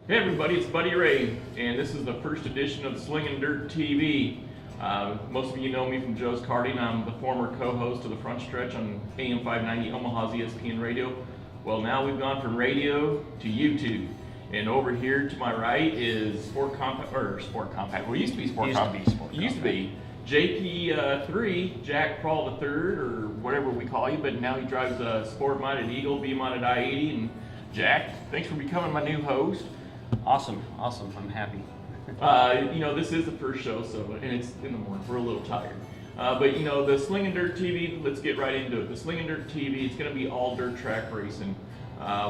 Hey everybody, it's Buddy Ray, and this is the first edition of Slinging Dirt TV. Most of you know me from Joe's Karting. I'm the former co-host of the Front Stretch on AM 590 Omaha's ESPN Radio. Well, now we've gone from radio to YouTube, and over here to my right is Sport Compact. Well, it used to be Sport Compact. Used to be JP3, Jack Prawl III, or whatever we call you, but now he drives a Sport-Minded Eagle, B-Minded I-80. And Jack, thanks for becoming my new host. Awesome. I'm happy. This is the first show, and it's in the morning. We're a little tired. But the Slinging Dirt TV, let's get right into it. The Slinging Dirt TV, it's going to be all dirt track racing.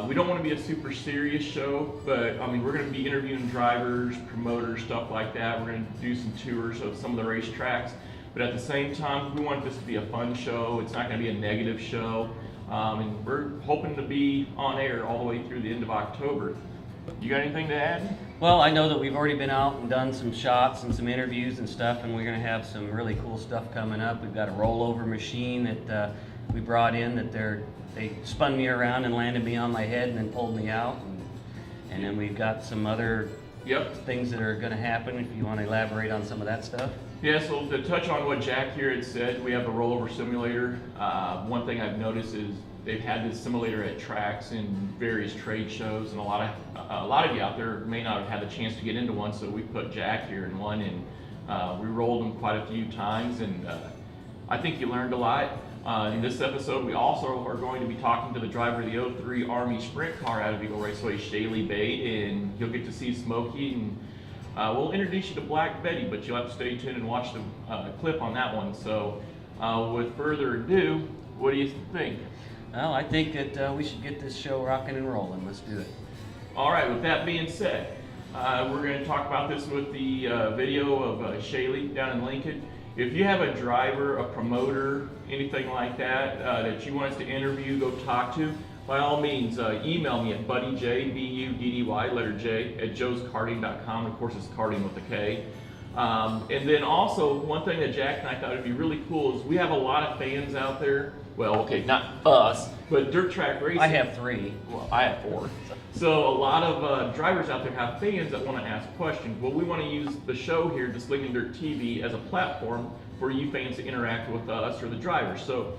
We don't want to be a super serious show, but we're going to be interviewing drivers, promoters, stuff like that. We're going to do some tours of some of the race tracks. But at the same time, we want this to be a fun show. It's not going to be a negative show. And we're hoping to be on air all the way through the end of October. You got anything to add? Well, I know that we've already been out and done some shots and some interviews and stuff, and we're going to have some really cool stuff coming up. We've got a rollover machine that we brought in that they spun me around and landed me on my head and then pulled me out. And then we've got some other things that are going to happen if you want to elaborate on some of that stuff. Yeah, so to touch on what Jack here had said, we have the rollover simulator. One thing I've noticed is they've had this simulator at tracks and various trade shows, and a lot of you out there may not have had the chance to get into one, so we put Jack here in one, and we rolled him quite a few times, and I think you learned a lot. In this episode, we also are going to be talking to the driver of the 03 Army Sprint car out of Eagle Raceway, Shaylee Bade, and you'll get to see Smokey, and we'll introduce you to Black Betty, but you'll have to stay tuned and watch the clip on that one. So with further ado, what do you think? Well, I think that we should get this show rocking and rolling. Let's do it. All right, with that being said, we're going to talk about this with the video of Shaylee down in Lincoln. If you have a driver, a promoter, anything like that that you want us to interview, go talk to, by all means, email me at buddyj, B-U-D-D-Y, letter J, at joeskarting.com. Of course, it's karting with a K. And then also, one thing that Jack and I thought would be really cool is we have a lot of fans out there. Well, okay, not us, but dirt track racing. I have 3. Well, I have 4. So a lot of drivers out there have fans that want to ask questions. Well, we want to use the show here, the Slinging Dirt TV, as a platform for you fans to interact with us or the drivers. So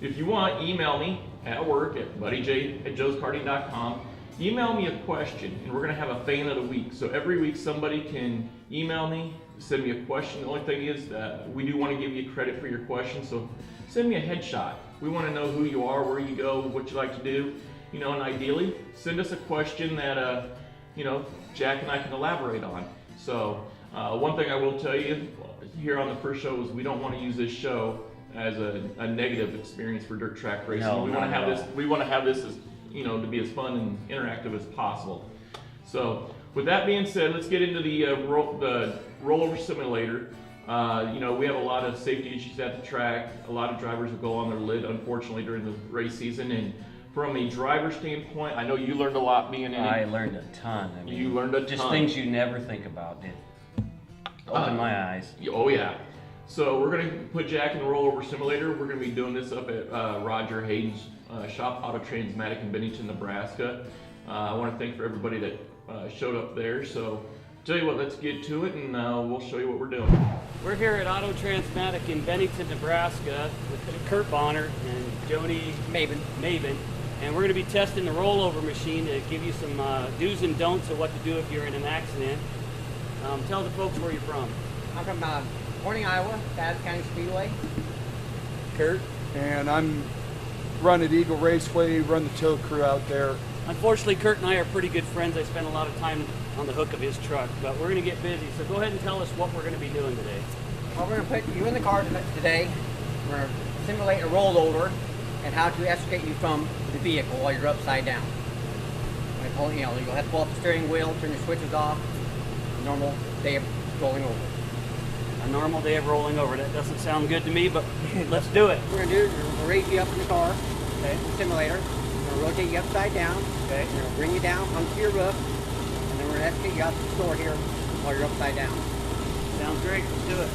if you want, email me at work at buddyj@joeskarting.com. Email me a question, and we're going to have a fan of the week. So every week somebody can email me, send me a question. The only thing is that we do want to give you credit for your question, so send me a headshot. We want to know who you are, where you go, what you like to do, and ideally send us a question that Jack and I can elaborate on. So one thing I will tell you here on the first show is we don't want to use this show as a negative experience for dirt track racing. No, we want to have this as to be as fun and interactive as possible. So with that being said, let's get into the rollover simulator. We have a lot of safety issues at the track. A lot of drivers will go on their lid, unfortunately, during the race season. And from a driver standpoint, I know you learned a lot being in it. I learned a ton. You learned a ton. Just things you never think about. It opened my eyes. Oh yeah. So we're going to put Jack in the rollover simulator. We're going to be doing this up at Roger Hayden's shop, Auto Transmatic in Bennington, Nebraska. I want to thank for everybody that showed up there. So tell you what, let's get to it, and we'll show you what we're doing. We're here at Auto Transmatic in Bennington, Nebraska with Kurt Bonner and Joni Maven. And we're going to be testing the rollover machine to give you some do's and don'ts of what to do if you're in an accident. Tell the folks where you're from. I'm from Corning, Iowa, Bath County Speedway. Kurt? And I'm run at Eagle Raceway, run the tow crew out there. Unfortunately, Kurt and I are pretty good friends. I spend a lot of time on the hook of his truck, but we're going to get busy. So go ahead and tell us what we're going to be doing today. Well, we're going to put you in the car today. We're going to simulate a rollover and how to extricate you from the vehicle while you're upside down. You'll have to pull up the steering wheel, turn your switches off. Normal day of rolling over. A normal day of rolling over. That doesn't sound good to me, but let's do it. What we're going to do is we're going to raise you up in the car, okay, the simulator. We're going to rotate you upside down, okay. We're going to bring you down onto your roof, and then we're going to extricate you out to the store here while you're upside down. Sounds great. Let's do it.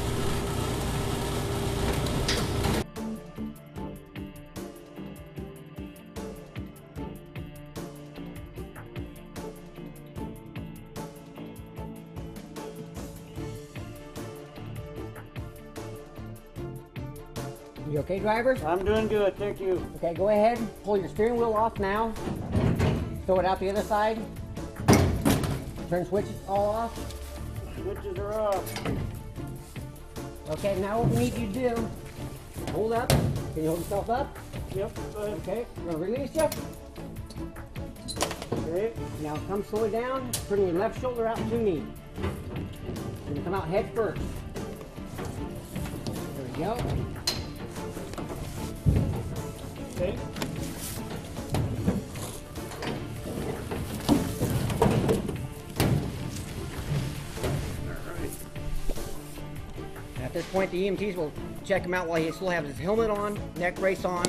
You okay, driver? I'm doing good, thank you. Okay, go ahead, pull your steering wheel off now. Throw it out the other side. Turn switches all off. Switches are off. Okay, now what we need you to do, hold up. Can you hold yourself up? Yep, go ahead. Okay, we're gonna release you. Okay. Now come slow down, turn your left shoulder out to me. You're gonna come out head first. There we go. Okay. At this point, the EMTs will check him out while he still has his helmet on, neck brace on.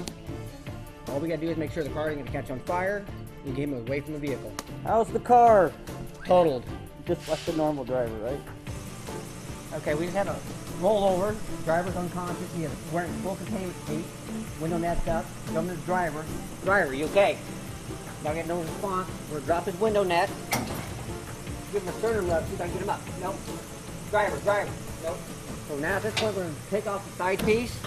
All we gotta do is make sure the car isn't gonna catch on fire and get him away from the vehicle. How's the car? Totaled. Just like the normal driver, right? Okay, we just had a rollover. Driver's unconscious. He is wearing full containment seat. Window nets up. Come to the driver. Driver, you okay? Now get no response. We're gonna drop his window net. Give him a sternum rub. See if I can get him up. Nope. Driver. Nope. So now at this point, we're gonna take off the side piece.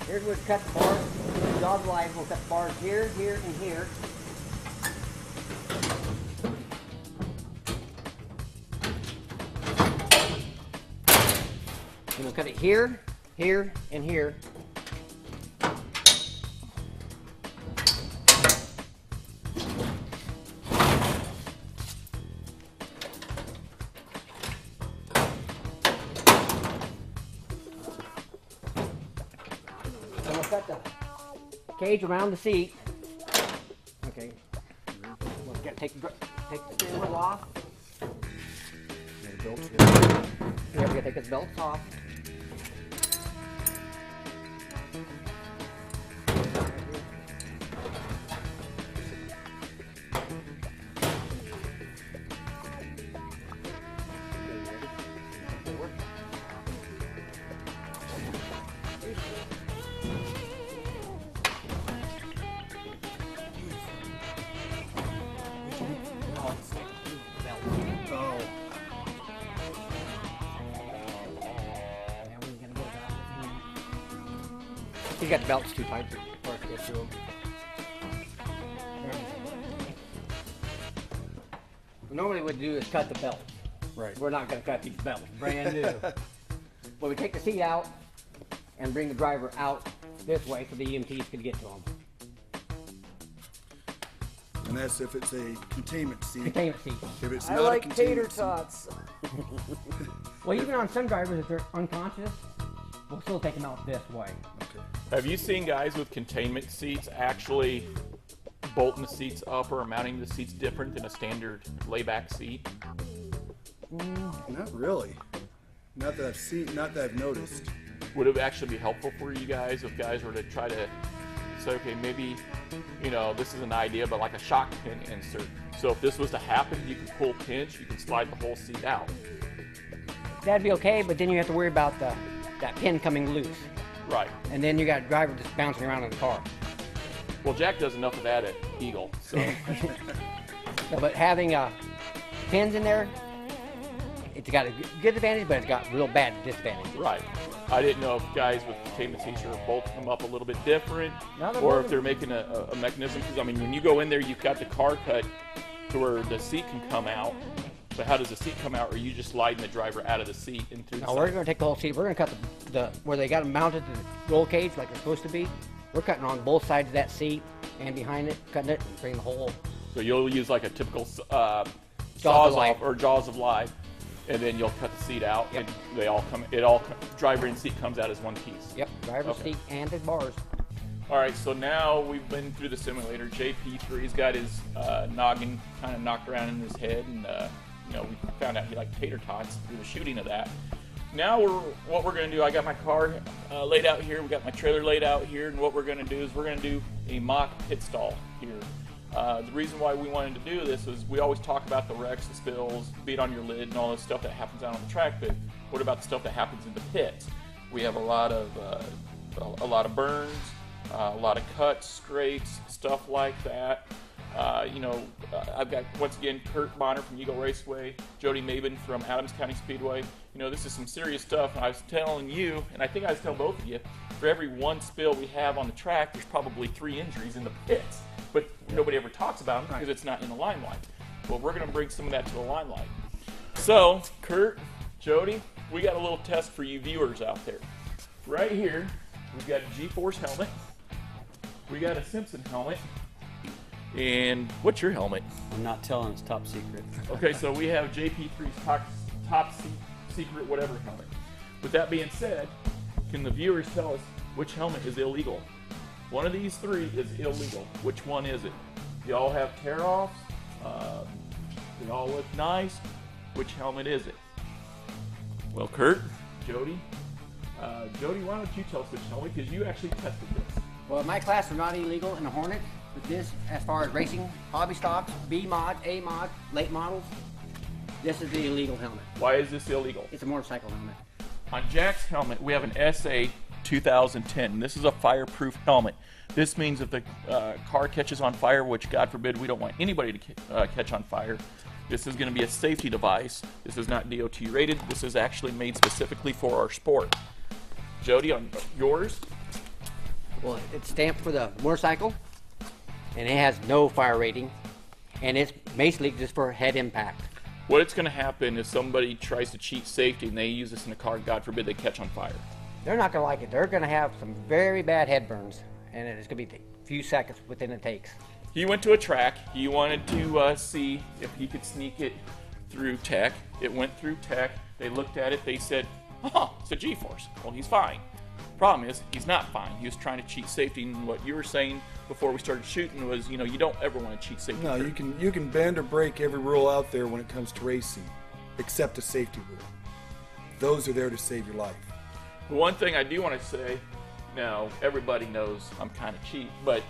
Here's where we cut the bars. Dog line, we'll cut the bars here, here, and here. And we'll cut it here, here, and here. And we'll cut the cage around the seat. Okay. We'll take the steering wheel off. Yeah, we gotta take his belts off. Oh. He's got the belts too tight for us to get through them. Normally what we do is cut the belts. Right. We're not going to cut these belts, brand new. But we take the seat out and bring the driver out this way so the EMTs could get to him. And that's if it's a containment seat. Containment seat. If it's I not a like tater containment seat, tots. Well, even on some drivers, if they're unconscious, we'll still take them out this way. okay. Have you seen guys with containment seats actually bolting the seats up or mounting the seats different than a standard layback seat? Not really. Not that I've seen. Not that I've noticed. Would it actually be helpful for you guys if guys were to try to say, okay, maybe, you know, this is an idea, but like a shock pin insert. So if this was to happen, you can pull pinch, you can slide the whole seat out. That'd be okay, but then you have to worry about that pin coming loose. Right. And then you got a driver just bouncing around in the car. Well, Jack does enough of that at Eagle, so. So, but having pins in there, it's got a good advantage, but it's got real bad disadvantage. Right. I didn't know if guys with containment seats are bolting them up a little bit different, No, they're or bolting- if they're making a mechanism. Because I mean, when you go in there, you've got the car cut to where the seat can come out. But how does the seat come out? Or are you just sliding the driver out of the seat and through the No, we're side? going to take the whole seat. We're going to cut the where they got them mounted to the roll cage like they're supposed to be. We're cutting on both sides of that seat and behind it, cutting it and bringing the whole. So you'll use like a typical of saws life. off or jaws of life, and then you'll cut the seat out, Yep. and they all come. Driver and seat comes out as one piece. Yep, driver's Okay. seat and the bars. All right, so now we've been through the simulator. JP3's got his noggin kind of knocked around in his head, and you know, we found out he liked tater tots through the shooting of that. Now what we're going to do, I got my car laid out here, we got my trailer laid out here, and what we're going to do is we're going to do a mock pit stall here. The reason why we wanted to do this is we always talk about the wrecks, the spills, beat on your lid, and all this stuff that happens out on the track. But what about the stuff that happens in the pit? We have a lot of burns, a lot of cuts, scrapes, stuff like that. I've got, once again, Kurt Bonner from Eagle Raceway, Jody Mabin from Adams County Speedway. This is some serious stuff. And I was telling you, and I think I was telling both of you, for every one spill we have on the track, there's probably 3 injuries in the pits. But nobody ever talks about them because it's not in the limelight. Well, we're going to bring some of that to the limelight. So, Kurt, Jody, we got a little test for you viewers out there. Right here, we've got a G-Force helmet. We got a Simpson helmet. And what's your helmet? I'm not telling, it's top secret. Okay, so we have JP3's top secret whatever helmet. With that being said, can the viewers tell us which helmet is illegal? One of these 3 is illegal. Which one is it? They all have tear-offs. They all look nice. Which helmet is it? Well, Kurt, Jody. Jody, why don't you tell us which helmet, because you actually tested this. Well, my class are not illegal in the Hornet. But this, as far as racing, hobby stocks, B mod, A mod, late models, this is the illegal helmet. Why is this illegal? It's a motorcycle helmet. On Jack's helmet, we have an SA 2010. This is a fireproof helmet. This means if the car catches on fire, which God forbid we don't want anybody to catch on fire, this is going to be a safety device. This is not DOT rated. This is actually made specifically for our sport. Jody, on yours? Well, it's stamped for the motorcycle, and it has no fire rating, and it's basically just for head impact. What it's going to happen is somebody tries to cheat safety and they use this in a car, God forbid they catch on fire. They're not going to like it. They're going to have some very bad head burns, and it's going to be a few seconds within it takes. He went to a track. He wanted to see if he could sneak it through tech. It went through tech. They looked at it. They said, oh, it's a G-Force. Well, he's fine. Problem is, he's not fine. He was trying to cheat safety, and what you were saying before we started shooting was, you don't ever want to cheat safety. No, you can bend or break every rule out there when it comes to racing, except a safety rule. Those are there to save your life. The one thing I do want to say, now everybody knows I'm kind of cheap, but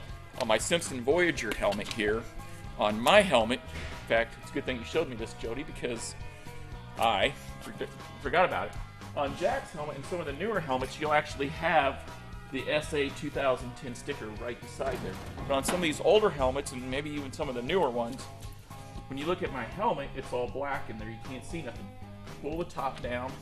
on my Simpson Voyager helmet here, on my helmet, in fact, it's a good thing you showed me this, Jody, because I forgot about it. On Jack's helmet and some of the newer helmets, you'll actually have the SA 2010 sticker right beside there. But on some of these older helmets, and maybe even some of the newer ones, when you look at my helmet, it's all black in there. You can't see nothing. Pull the top down,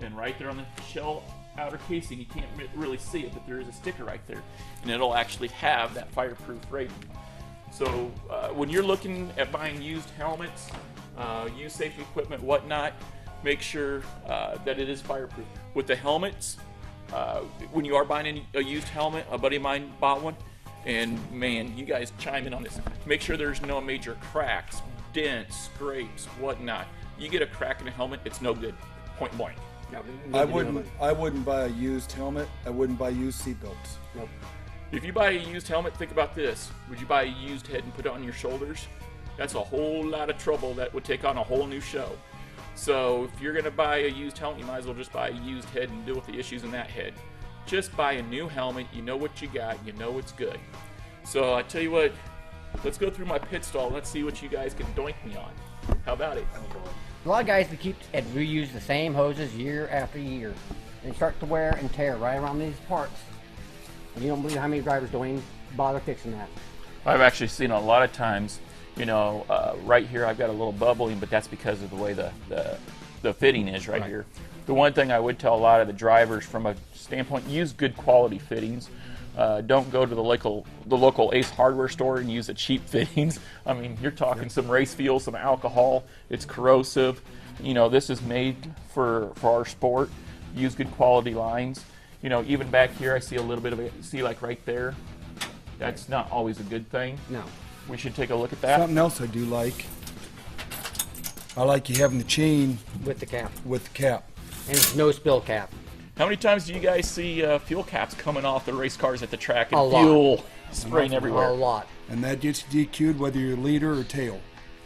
and right there on the shell outer casing, you can't really see it, but there is a sticker right there, and it'll actually have that fireproof rating. So when you're looking at buying used helmets, used safety equipment, whatnot, make sure that it is fireproof. With the helmets, when you are buying a used helmet, a buddy of mine bought one, and man, you guys chime in on this. Make sure there's no major cracks, dents, scrapes, whatnot. You get a crack in a helmet, it's no good, point blank. I wouldn't buy a used helmet. I wouldn't buy used seatbelts. Nope. If you buy a used helmet, think about this. Would you buy a used head and put it on your shoulders? That's a whole lot of trouble that would take on a whole new show. So if you're going to buy a used helmet, you might as well just buy a used head and deal with the issues in that head. Just buy a new helmet. You know what you got. You know it's good. So I tell you what, let's go through my pit stall. Let's see what you guys can doink me on. How about it? A lot of guys that keep and reuse the same hoses year after year. They start to wear and tear right around these parts. And you don't believe how many drivers don't even bother fixing that. I've actually seen a lot of times, right here I've got a little bubbling, but that's because of the way the fitting is right here. The one thing I would tell a lot of the drivers from a standpoint, use good quality fittings. Don't go to the local Ace Hardware store and use the cheap fittings. I mean, you're talking some race fuel, some alcohol. It's corrosive. This is made for our sport. Use good quality lines. Even back here, I see a little bit of it. See, like right there, that's not always a good thing. No. We should take a look at that. Something else I do like. I like you having the chain With the cap. with the cap. And it's no spill cap. How many times do you guys see fuel caps coming off the race cars at the track and A lot. fuel spraying everywhere? A lot. And that gets DQ'd whether you're leader or tail.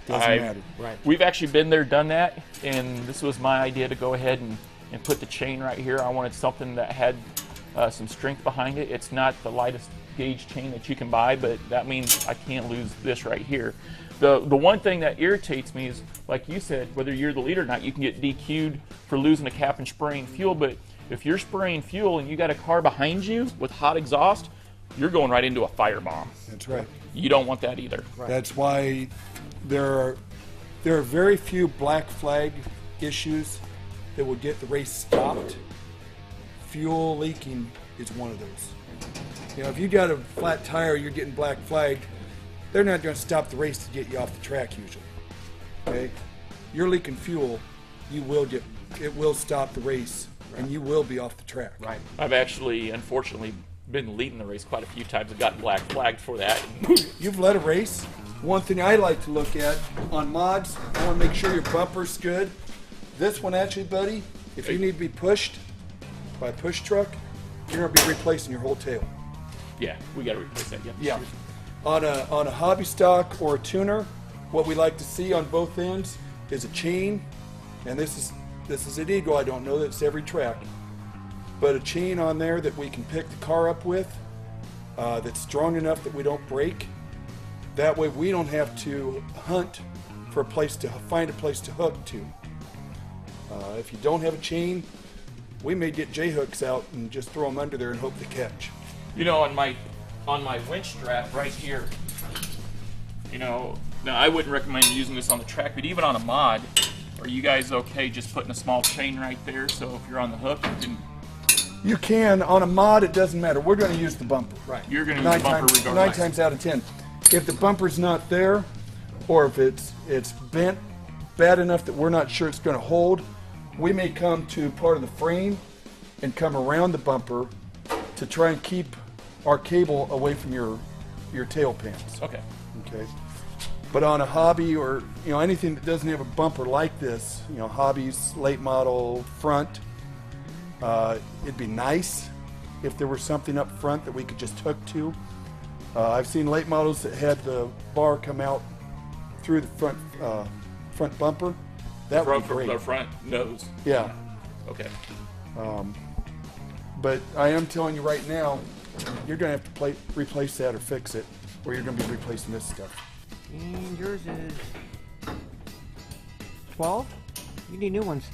Doesn't matter. Right. We've actually been there, done that, and this was my idea to go ahead and put the chain right here. I wanted something that had some strength behind it. It's not the lightest. gauge chain that you can buy, but that means I can't lose this right here. The one thing that irritates me is, like you said, whether you're the leader or not, you can get DQ'd for losing a cap and spraying fuel, but if you're spraying fuel and you got a car behind you with hot exhaust, you're going right into a firebomb. That's right. You don't want that either. Right. That's why there are very few black flag issues that will get the race stopped. Fuel leaking is one of those. You know, if you got a flat tire, you're getting black flagged, they're not going to stop the race to get you off the track usually. Okay? You're leaking fuel, it will stop the race, and you will be off the track. Right. I've actually, unfortunately, been leading the race quite a few times and gotten black flagged for that. You've led a race. One thing I like to look at on mods, I want to make sure your bumper's good. This one actually, buddy, if you need to be pushed by a push truck, you're going to be replacing your whole tail. Yeah, we got to replace that. Yep. Yeah. On a hobby stock or a tuner, what we like to see on both ends is a chain, and this is an Eagle. I don't know that it's every track, but a chain on there that we can pick the car up with, that's strong enough that we don't break. That way we don't have to hunt for a place to find a place to hook to. If you don't have a chain, we may get J hooks out and just throw them under there and hope they catch. You know, on my winch strap right here, you know, now I wouldn't recommend using this on the track, but even on a mod, are you guys okay just putting a small chain right there so if you're on the hook, You can. On a mod, it doesn't matter. We're going to use the bumper. Right. you're going to use the bumper regardless. 9 times out of 10. If the bumper's not there, or if it's bent bad enough that we're not sure it's going to hold, we may come to part of the frame and come around the bumper to try and keep our cable away from your tail pins. Okay. Okay. But on a hobby or anything that doesn't have a bumper like this, hobbies, late model, front, it'd be nice if there was something up front that we could just hook to. I've seen late models that had the bar come out through the front bumper. That would be great. The front nose. Yeah. Okay. But I am telling you right now, you're going to have to replace that or fix it, or you're going to be replacing this stuff. And yours is 12? You need new ones.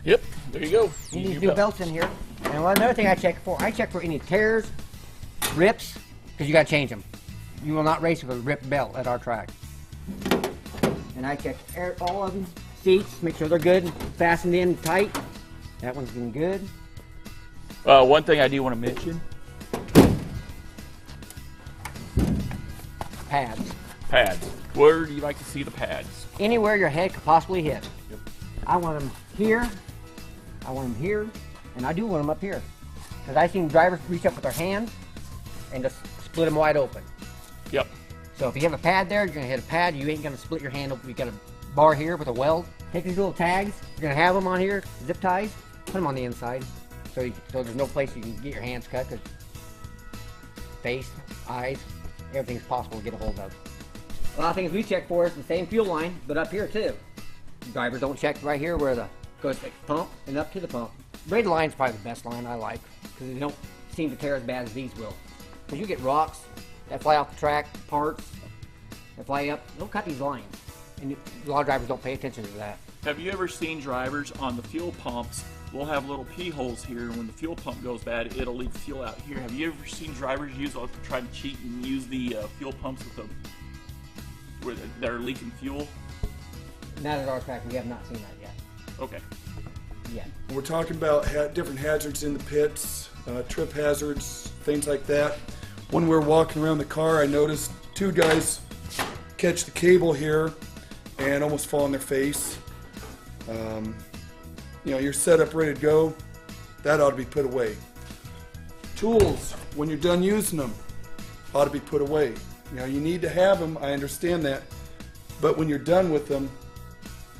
Yep. There you go. You need new belts in here. And another thing I check for any tears, rips, because you got to change them. You will not race with a ripped belt at our track. And I check all of them. Seats, make sure they're good, fastened in tight. That one's been good. One thing I do want to mention. Pads. Pads. Where do you like to see the pads? Anywhere your head could possibly hit. Yep. I want them here, I want them here, and I do want them up here. Because I've seen drivers reach up with their hands and just split them wide open. Yep. So if you have a pad there, you're going to hit a pad, you ain't going to split your hand open. You got a bar here with a weld. Take these little tags, you're going to have them on here, zip ties, put them on the inside. So there's no place you can get your hands cut, because face, eyes, everything's possible to get a hold of. A lot of things we check for is the same fuel line, but up here too. Drivers don't check right here where the goes to the pump and up to the pump. Braided line's probably the best line I like, because they don't seem to tear as bad as these will. Because you get rocks that fly off the track, parts that fly up, don't cut these lines. And a lot of drivers don't pay attention to that. Have you ever seen drivers on the fuel pumps? We'll have little pee holes here, and when the fuel pump goes bad, it'll leak fuel out here. Have you ever seen drivers try to cheat and use the fuel pumps where they're leaking fuel? Not at our track, we have not seen that yet. Okay. Yet. We're talking about different hazards in the pits, trip hazards, things like that. When we were walking around the car, I noticed 2 guys catch the cable here and almost fall on their face. You're set up, ready to go. That ought to be put away. Tools, when you're done using them, ought to be put away. You need to have them, I understand that. But when you're done with them,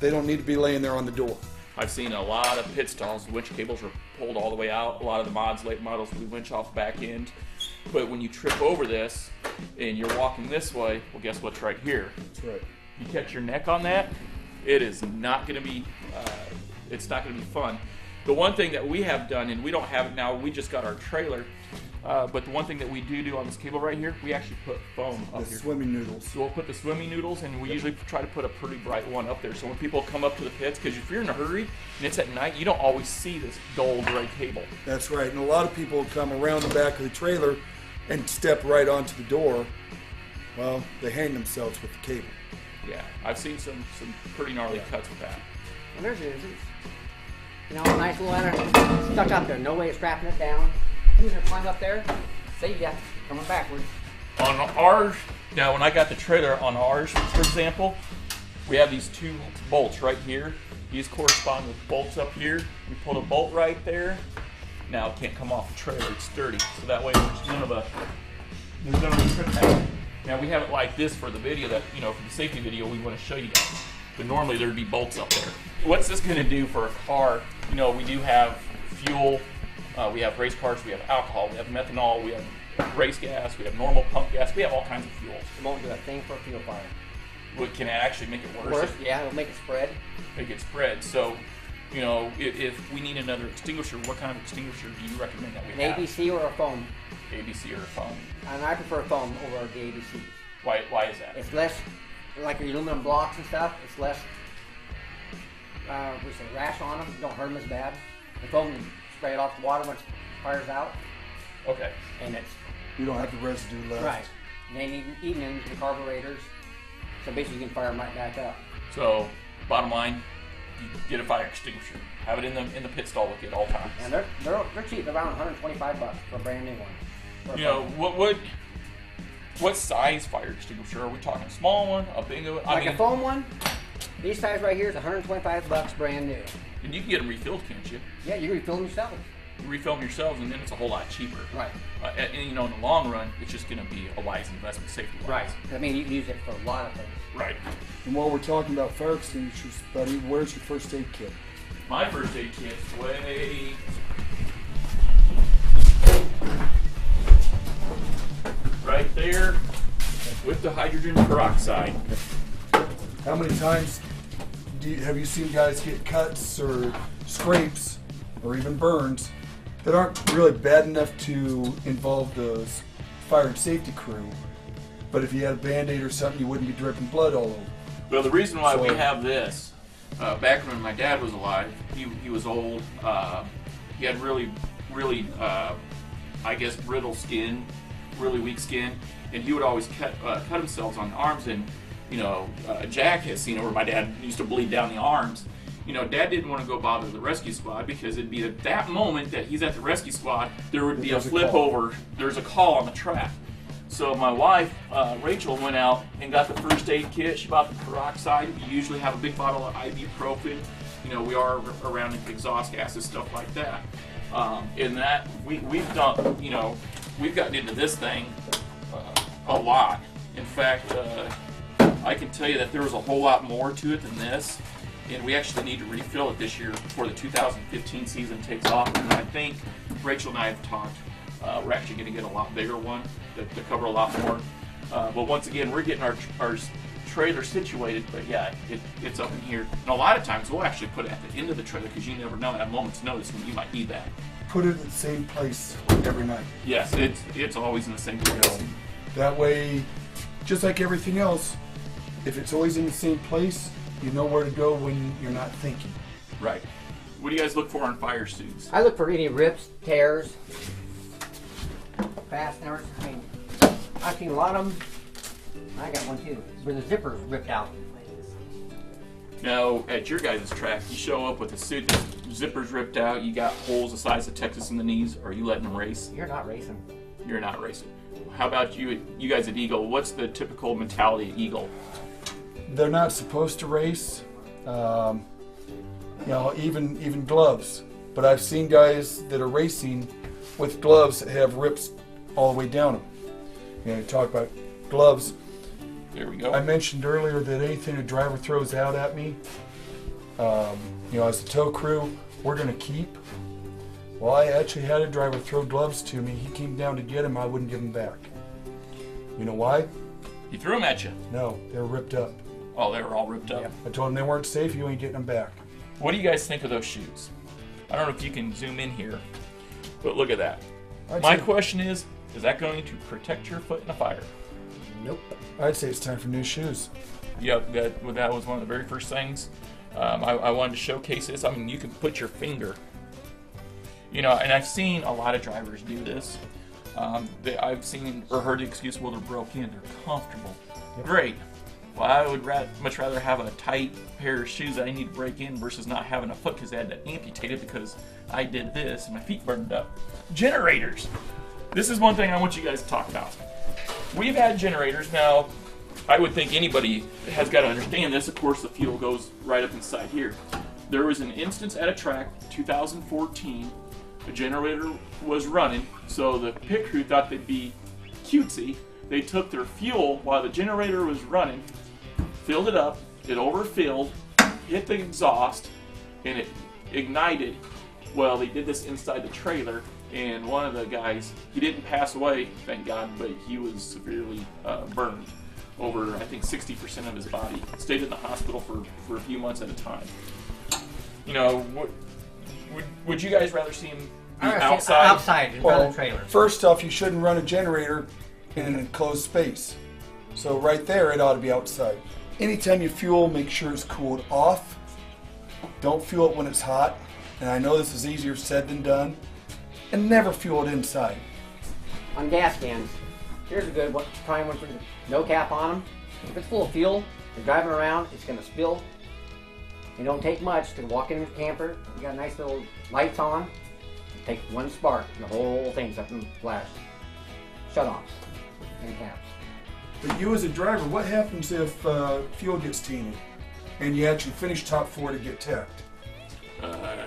they don't need to be laying there on the door. I've seen a lot of pit stalls, winch cables are pulled all the way out. A lot of the mods, late models, we winch off the back end. But when you trip over this and you're walking this way, well, guess what's right here? That's right. You catch your neck on that, it is not going to be, it's not going to be fun. The one thing that we have done, and we don't have it now, we just got our trailer. But the one thing that we do on this cable right here, we actually put foam up The here. swimming noodles. So we'll put the swimming noodles, and we usually try to put a pretty bright one up there. So when people come up to the pits, because if you're in a hurry and it's at night, you don't always see this dull gray cable. That's right. And a lot of people come around the back of the trailer and step right onto the door. Well, they hang themselves with the cable. Yeah, I've seen some pretty gnarly cuts with that. Well, there's it. You know, a nice little ladder stuck up there. No way of strapping it down. I'm gonna climb up there. Save ya. Coming backwards. On ours, now when I got the trailer on ours, for example, we have these 2 bolts right here. These correspond with bolts up here. We pull a bolt right there. Now it can't come off the trailer, it's sturdy. So that way there's none of a trip hazard. Now we have it like this for the video that, you know, for the safety video we want to show you guys. But normally there'd be bolts up there. What's this gonna do for a car? You know, we do have fuel, we have race cars, we have alcohol, we have methanol, we have race gas, we have normal pump gas, we have all kinds of fuels. It won't do a thing for a fuel fire. What can actually make it worse? Worse, yeah, it'll make it spread. Make it spread. So, you know, if we need another extinguisher, what kind of extinguisher do you recommend that we An have? ABC or a foam. ABC or a foam. And I prefer foam over the ABC. Why is that? It's less, like your aluminum blocks and stuff, it's less, we say rash on them, don't hurt them as bad. The foam can spray it off the water once it fires out, Okay. and it's You don't have the residue left. right. And then even into the carburetors, so basically you can fire them right back up. So, bottom line, you get a fire extinguisher. Have it in the pit stall with you at all times. And they're cheap, they're around $125 for a brand new one. For a You know, foam. what size fire extinguisher? Are we talking a small one, a big one? Like a foam one, these size right here is $125 brand new. And you can get them refilled, can't you? Yeah, you can refill them yourself. You refill them yourselves, and then it's a whole lot cheaper. Right. And you know, in the long run, it's just going to be a wise investment, safety-wise. Right. I mean, you can use it for a lot of things. Right. And while we're talking about fire extinguishers, buddy, where's your first aid kit? My first aid kit's way right there with the hydrogen peroxide. How many times have you seen guys get cuts or scrapes or even burns that aren't really bad enough to involve the fire and safety crew, but if you had a Band-Aid or something, you wouldn't be dripping blood all over? Well, the reason why we So- have this, back when my dad was alive, he was old. He had really, I guess, brittle skin, really weak skin, and he would always cut himself on the arms. And you know, Jack has seen it where my dad used to bleed down the arms. You know, Dad didn't want to go bother the rescue squad because it'd be at that moment that he's at the rescue squad, there would be a There's a flip call. over. There's a call on the track. So my wife, Rachel, went out and got the first aid kit. She bought the peroxide. We usually have a big bottle of ibuprofen. You know, we are around exhaust gases, stuff like that. In that, we've done, you know, we've gotten into this thing a lot. In fact, I can tell you that there was a whole lot more to it than this. And we actually need to refill it this year before the 2015 season takes off. And I think Rachel and I have talked. We're actually going to get a lot bigger one to cover a lot more. But once again, we're getting our trailer situated. But yeah, it's up in here. And a lot of times we'll actually put it at the end of the trailer because you never know at a moment's notice when you might need that. Put it at the same place every night. Yes, it's always in the same place. That way, just like everything else, if it's always in the same place, you know where to go when you're not thinking. Right. What do you guys look for on fire suits? I look for any rips, tears, fasteners. I mean, I've seen a lot of them. I got one too, where the zipper's ripped out. Now, at your guys' track, you show up with a suit, zippers ripped out, you got holes the size of Texas in the knees. Are you letting them race? You're not racing. You're not racing. How about you guys at Eagle? What's the typical mentality at Eagle? They're not supposed to race. You know, even gloves. But I've seen guys that are racing with gloves that have rips all the way down them. You know, you talk about gloves. There we go. I mentioned earlier that anything a driver throws out at me, you know, as a tow crew, we're going to keep. Well, I actually had a driver throw gloves to me. He came down to get them. I wouldn't give them back. You know why? He threw them at you. No, they were ripped up. Oh, they were all ripped up. I told him they weren't safe. You ain't getting them back. What do you guys think of those shoes? I don't know if you can zoom in here, but look at that. My question is that going to protect your foot in a fire? Nope. I'd say it's time for new shoes. Yep, that was one of the very first things. I wanted to showcase this. I mean, you can put your finger, and I've seen a lot of drivers do this. I've seen or heard the excuse, well, they're broke in, they're comfortable. Yep. Great. Well, I would much rather have a tight pair of shoes that I need to break in versus not having a foot because I had to amputate it because I did this and my feet burned up. Generators. This is one thing I want you guys to talk about. We've had generators now. I would think anybody has got to understand this. Of course, the fuel goes right up inside here. There was an instance at a track, 2014, a generator was running, so the pit crew thought they'd be cutesy. They took their fuel while the generator was running, filled it up, it overfilled, hit the exhaust, and it ignited. Well, they did this inside the trailer, and one of the guys, he didn't pass away, thank God, but he was severely burned. Over, I think, 60% of his body. Stayed in the hospital for a few months at a time. Would you guys rather see him be outside? Outside in front of the trailer. First off, you shouldn't run a generator in an enclosed space. So right there, it ought to be outside. Anytime you fuel, make sure it's cooled off. Don't fuel it when it's hot. And I know this is easier said than done. And never fuel it inside. On gas cans, here's a good one. Try one for no cap on them. If it's full of fuel, you're driving around, it's going to spill. It don't take much to walk in the camper. You got nice little lights on. Take one spark, and the whole thing's up and flash. Shut offs and caps. But you as a driver, what happens if fuel gets tainted and you actually finish top 4 to get teched? A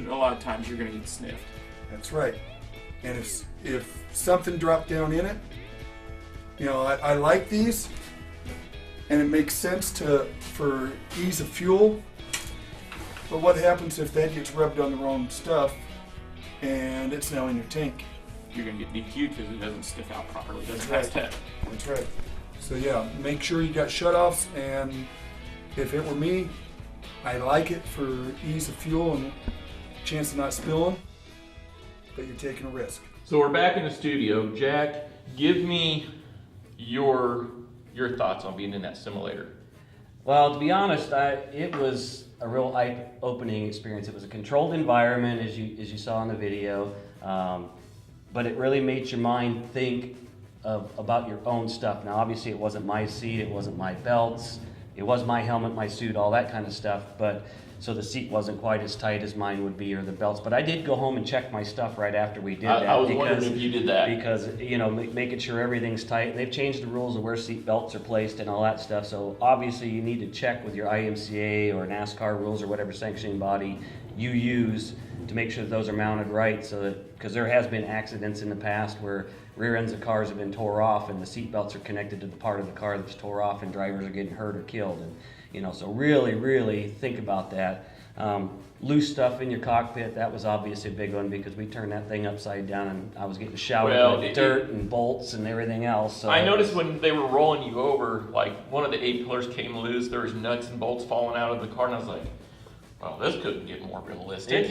lot of times you're going to get sniffed. That's right. And if something dropped down in it, I like these, and it makes sense for ease of fuel. But what happens if that gets rubbed on the wrong stuff and it's now in your tank? You're going to get DQ'd because it doesn't stick out properly. It doesn't That's pass right. tech. That's right. So yeah, make sure you got shutoffs, and if it were me, I like it for ease of fuel and chance of not spilling, but you're taking a risk. So we're back in the studio. Jack, give me your thoughts on being in that simulator. Well, to be honest, it was a real eye-opening experience. It was a controlled environment, as you saw in the video, but it really made your mind think about your own stuff. Now, obviously, it wasn't my seat, it wasn't my belts, it was my helmet, my suit, all that kind of stuff. But so the seat wasn't quite as tight as mine would be, or the belts. But I did go home and check my stuff right after we did that. I was wondering if you did that. Because, making sure everything's tight. And they've changed the rules of where seat belts are placed and all that stuff. So obviously you need to check with your IMCA or NASCAR rules or whatever sanctioning body you use to make sure that those are mounted right. So that, because there has been accidents in the past where rear ends of cars have been tore off and the seat belts are connected to the part of the car that's tore off and drivers are getting hurt or killed. And so really, really think about that. Loose stuff in your cockpit, that was obviously a big one because we turned that thing upside down and I was getting showered with dirt and bolts and everything else. So I noticed when they were rolling you over, like one of the A-pillars came loose, there was nuts and bolts falling out of the car, and I was like, well, this couldn't get more realistic.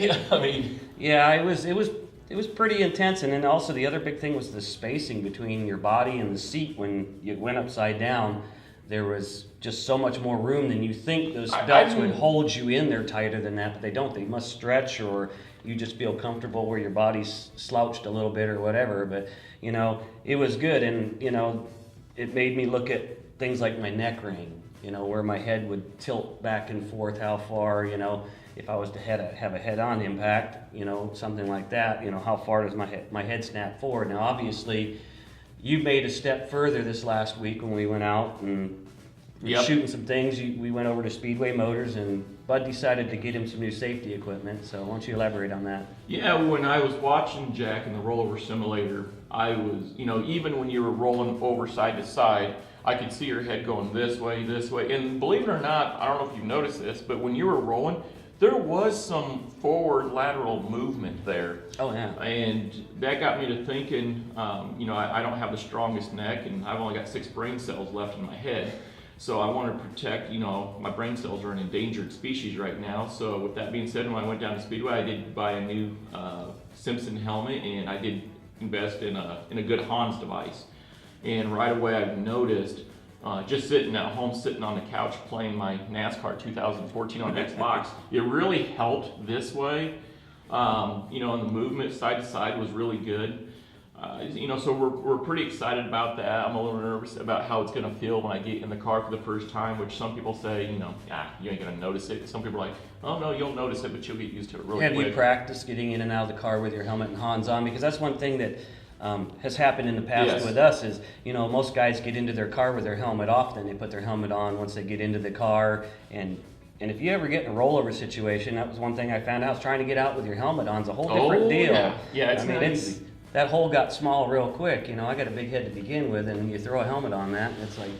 Yeah, it was pretty intense. And then also the other big thing was the spacing between your body and the seat. When you went upside down, there was just so much more room than you think. Those belts would hold you in there tighter than that, but they don't. They must stretch, or you just feel comfortable where your body's slouched a little bit or whatever. But, it was good. And, it made me look at things like my neck ring, where my head would tilt back and forth, how far, if I was to have a head-on impact, something like that, how far does my head snap forward? Now, obviously, you made a step further this last week when we went out and shooting some things. We went over to Speedway Motors, and Bud decided to get him some new safety equipment. So why don't you elaborate on that? Yeah, when I was watching Jack in the rollover simulator, I was, even when you were rolling over side to side, I could see your head going this way. And believe it or not, I don't know if you've noticed this, but when you were rolling, there was some forward lateral movement there. Oh, yeah. And that got me to thinking, I don't have the strongest neck, and I've only got 6 brain cells left in my head. So I want to protect, my brain cells are an endangered species right now. So with that being said, when I went down to Speedway, I did buy a new Simpson helmet, and I did invest in a good Hans device. And right away I noticed, just sitting at home, sitting on the couch playing my NASCAR 2014 on Xbox, it really helped this way. And the movement side to side was really good. So we're pretty excited about that. I'm a little nervous about how it's gonna feel when I get in the car for the first time, which some people say, you ain't gonna notice it. Some people are like, oh no, you'll notice it, but you'll get used to it really quick. Have you practiced getting in and out of the car with your helmet and Hans on? Because that's one thing that has happened in the past Yes. with us is, most guys get into their car with their helmet off, then they put their helmet on once they get into the car. And if you ever get in a rollover situation, that was one thing I found out, is trying to get out with your helmet on is a whole different deal. Yeah, it's not easy. That hole got small real quick. I got a big head to begin with, and you throw a helmet on that, and it's like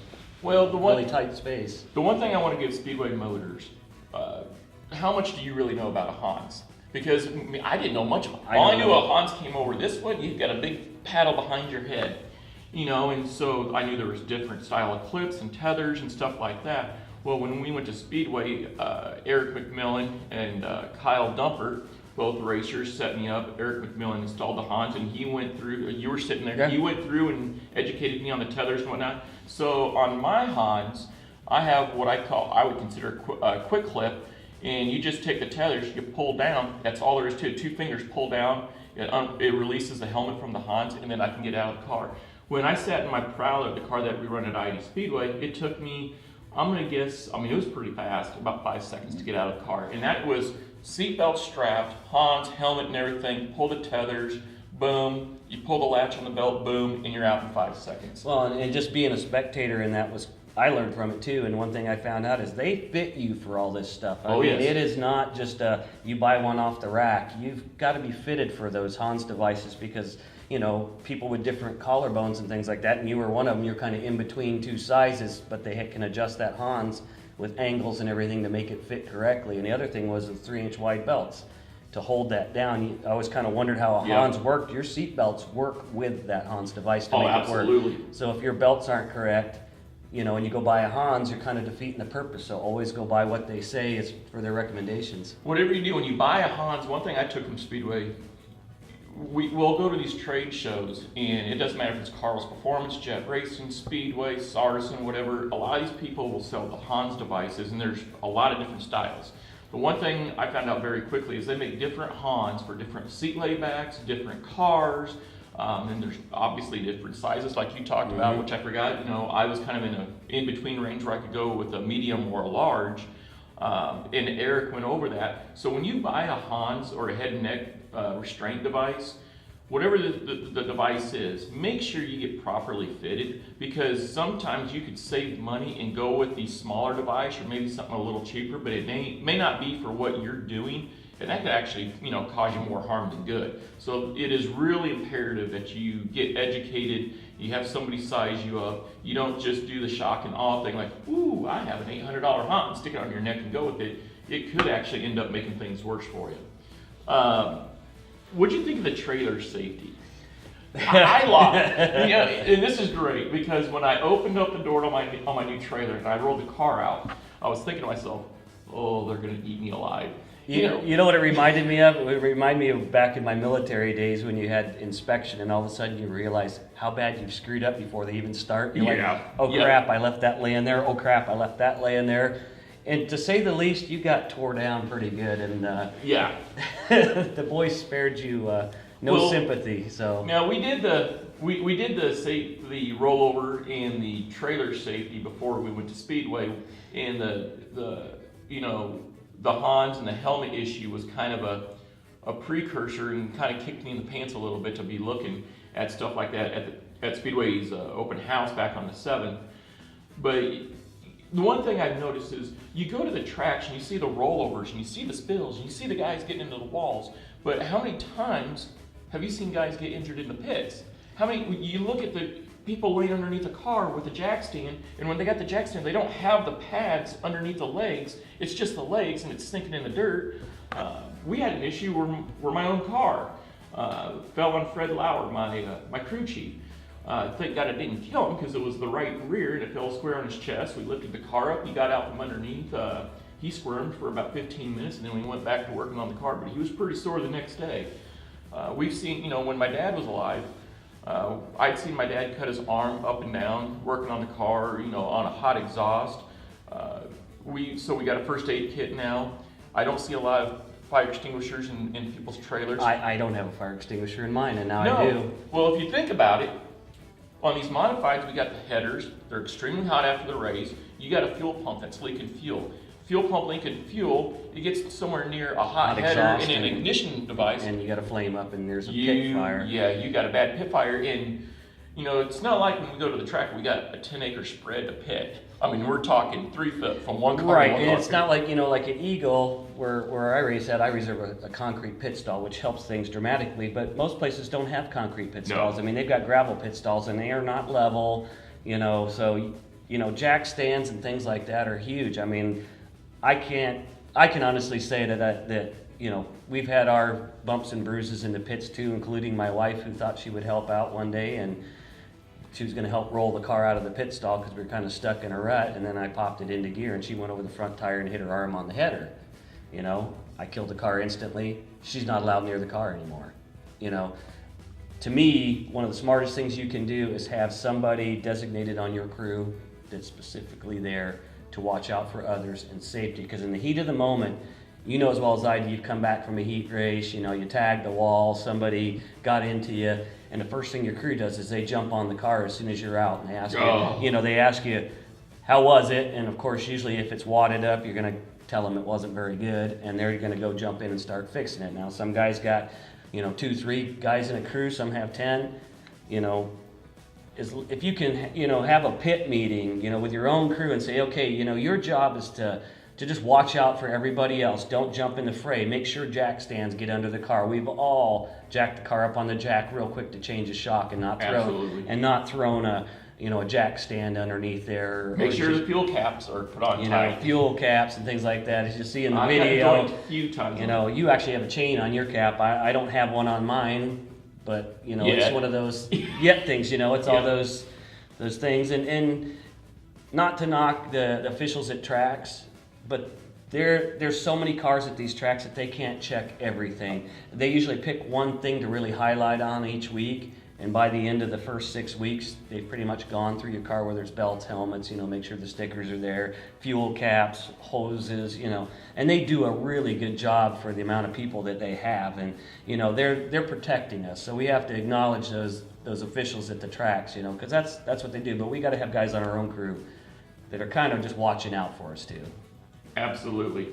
really tight space. The one thing I want to give Speedway Motors, how much do you really know about a Hans? Because I didn't know much about it. All I knew a Hans came over this one, you've got a big paddle behind your head. And so I knew there was different style of clips and tethers and stuff like that. Well, when we went to Speedway, Eric McMillan and Kyle Dumpert, both racers, set me up. Eric McMillan installed the Hans, and he went through, you were sitting there, he went through and educated me on the tethers and whatnot. So on my Hans, I have what I would consider a quick clip, and you just take the tethers, you pull down, that's all there is to it. 2 fingers pull down, it releases the helmet from the Hans, and then I can get out of the car. When I sat in my Prowler, the car that we run at ID Speedway, it took me, I'm gonna guess, it was pretty fast, about 5 seconds to get out of the car. And that was seatbelt strapped, Hans, helmet and everything, pull the tethers, boom, you pull the latch on the belt, boom, and you're out in 5 seconds. Well, and just being a spectator, and that was, I learned from it too, and one thing I found out is they fit you for all this stuff. I mean, yes. It is not just you buy one off the rack. You've got to be fitted for those Hans devices because, people with different collarbones and things like that, and you were one of them, you're kind of in between 2 sizes, but they can adjust that Hans with angles and everything to make it fit correctly. And the other thing was the 3-inch wide belts to hold that down. I always kind of wondered how a Hans worked. Your seat belts work with that Hans device to make it work. Absolutely. So if your belts aren't correct, and you go buy a Hans, you're kind of defeating the purpose. So always go by what they say is for their recommendations. Whatever you do, when you buy a Hans, one thing I took from Speedway, we'll go to these trade shows, and it doesn't matter if it's Carl's Performance, Jet Racing, Speedway, Saracen, whatever. A lot of these people will sell the Hans devices, and there's a lot of different styles. The one thing I found out very quickly is they make different Hans for different seat laybacks, different cars, and there's obviously different sizes like you talked about, which I forgot. I was kind of in an in-between range where I could go with a medium or a large, and Eric went over that. So when you buy a Hans or a head and neck restraint device, whatever the device is, make sure you get properly fitted, because sometimes you could save money and go with the smaller device or maybe something a little cheaper, but it may not be for what you're doing, and that could actually cause you more harm than good. So it is really imperative that you get educated, you have somebody size you up, you don't just do the shock and awe thing like, ooh, I have an $800 Hans, stick it on your neck and go with it. It could actually end up making things worse for you. What'd you think of the trailer safety? I love it. And this is great because when I opened up the door on my new trailer and I rolled the car out, I was thinking to myself, oh, they're gonna eat me alive. You know what it reminded me of? It reminded me of back in my military days when you had inspection and all of a sudden you realize how bad you've screwed up before they even start. You're like, oh crap, I left that laying there. Oh crap, I left that laying there. And to say the least, you got tore down pretty good. And the boys spared you no sympathy. So now we did the rollover and the trailer safety before we went to Speedway, and the Hans and the helmet issue was kind of a precursor and kind of kicked me in the pants a little bit to be looking at stuff like that at Speedway's open house back on the 7th. But the one thing I've noticed is you go to the tracks and you see the rollovers and you see the spills and you see the guys getting into the walls, but how many times have you seen guys get injured in the pits? You look at the people laying underneath a car with a jack stand, and when they got the jack stand, they don't have the pads underneath the legs, it's just the legs and it's sinking in the dirt. We had an issue where my own car fell on Fred Lauer, my crew chief. Thank God it didn't kill him because it was the right rear and it fell square on his chest. We lifted the car up. He got out from underneath. He squirmed for about 15 minutes and then we went back to working on the car, but he was pretty sore the next day. We've seen, when my dad was alive, I'd seen my dad cut his arm up and down working on the car, on a hot exhaust. So we got a first aid kit now. I don't see a lot of fire extinguishers in people's trailers. I don't have a fire extinguisher in mine, and now No. I do. Well, if you think about it, on these modifieds, we got the headers. They're extremely hot after the race. You got a fuel pump that's leaking fuel. Fuel pump leaking fuel, it gets somewhere near a hot header exhaust and an ignition device. And you got a flame up, and there's a pit fire. Yeah, you got a bad pit fire. And, it's not like when we go to the track, we got a 10-acre spread to pit. I mean, we're talking 3 foot from one car Right, to one and car. it's not like, like at Eagle, where I race at, I reserve a concrete pit stall, which helps things dramatically, but most places don't have concrete pit No. stalls. I mean, they've got gravel pit stalls, and they are not level, so, jack stands and things like that are huge. I mean, I can honestly say that we've had our bumps and bruises in the pits too, including my wife, who thought she would help out one day, and she was going to help roll the car out of the pit stall because we were kind of stuck in a rut, and then I popped it into gear, and she went over the front tire and hit her arm on the header. I killed the car instantly. She's not allowed near the car anymore. To me, one of the smartest things you can do is have somebody designated on your crew that's specifically there to watch out for others and safety, because in the heat of the moment, as well as I do, you've come back from a heat race, you tagged the wall, somebody got into you, and the first thing your crew does is they jump on the car as soon as you're out, and they ask they ask you, how was it? And of course, usually if it's wadded up, you're going to tell them it wasn't very good, and they're going to go jump in and start fixing it. Now, some guys got, 2, 3 guys in a crew, some have 10, if you can, have a pit meeting, with your own crew and say, okay, your job is to just watch out for everybody else. Don't jump in the fray. Make sure jack stands get under the car. We've all jacked the car up on the jack real quick to change a shock and not thrown a jack stand underneath there. Make sure the fuel caps are put on tight. Fuel caps and things like that. As you see in the I've video, got a few times. you actually have a chain on your cap. I don't have one on mine, but it's one of those yet things. It's all those things, and not to knock the officials at tracks, but there's so many cars at these tracks that they can't check everything. They usually pick one thing to really highlight on each week, and by the end of the first 6 weeks, they've pretty much gone through your car, whether it's belts, helmets, make sure the stickers are there, fuel caps, hoses, and they do a really good job for the amount of people that they have, and they're protecting us. So we have to acknowledge those officials at the tracks, because that's what they do. But we got to have guys on our own crew that are kind of just watching out for us too. Absolutely.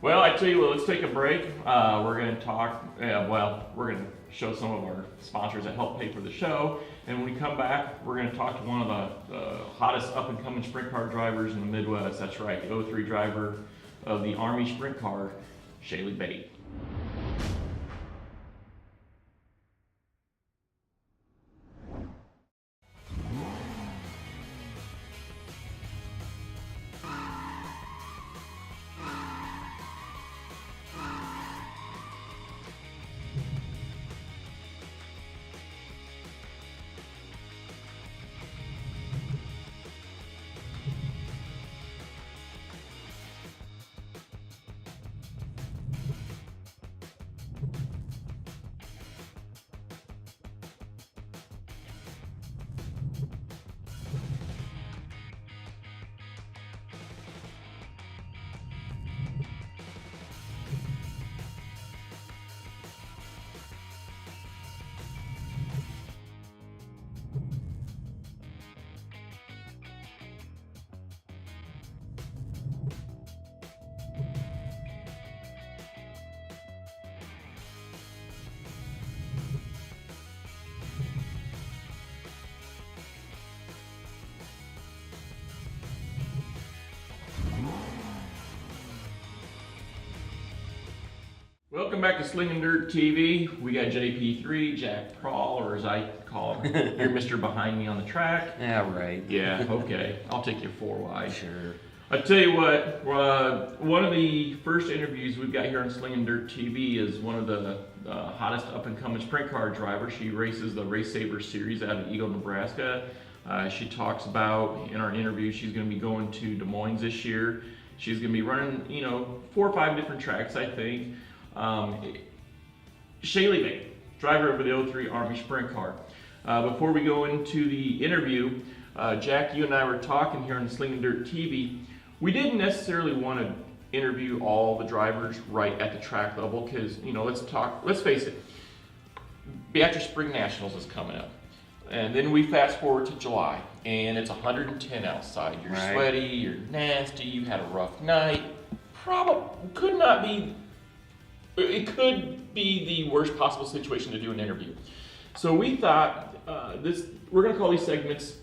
Well, I tell you what, let's take a break. We're going to talk, we're going to show some of our sponsors that help pay for the show. And when we come back, we're going to talk to one of the hottest up-and-coming sprint car drivers in the Midwest. That's right, the 03 driver of the Army Sprint Car, Shaylee Bade. Welcome back to Slinging Dirt TV. We got JP3, Jack Prawl, or as I call him, you're Mr. Behind Me on the track. Yeah, right. Yeah, okay. I'll take you 4 wide. Sure. I tell you what, one of the first interviews we've got here on Slinging Dirt TV is one of the hottest up-and-coming sprint car drivers. She races the Race Saver Series out of Eagle, Nebraska. She talks about, in our interview, she's going to be going to Des Moines this year. She's going to be running, 4 or 5 different tracks, I think. Shaylee Bade, driver of the 03 Army Sprint Car. Before we go into the interview, Jack, you and I were talking here on Slinging Dirt TV. We didn't necessarily want to interview all the drivers right at the track level because, let's face it, Beatrice Spring Nationals is coming up. And then we fast forward to July and it's 110 outside. You're right. Sweaty, you're nasty, you had a rough night. It could be the worst possible situation to do an interview. So we thought we're going to call these segments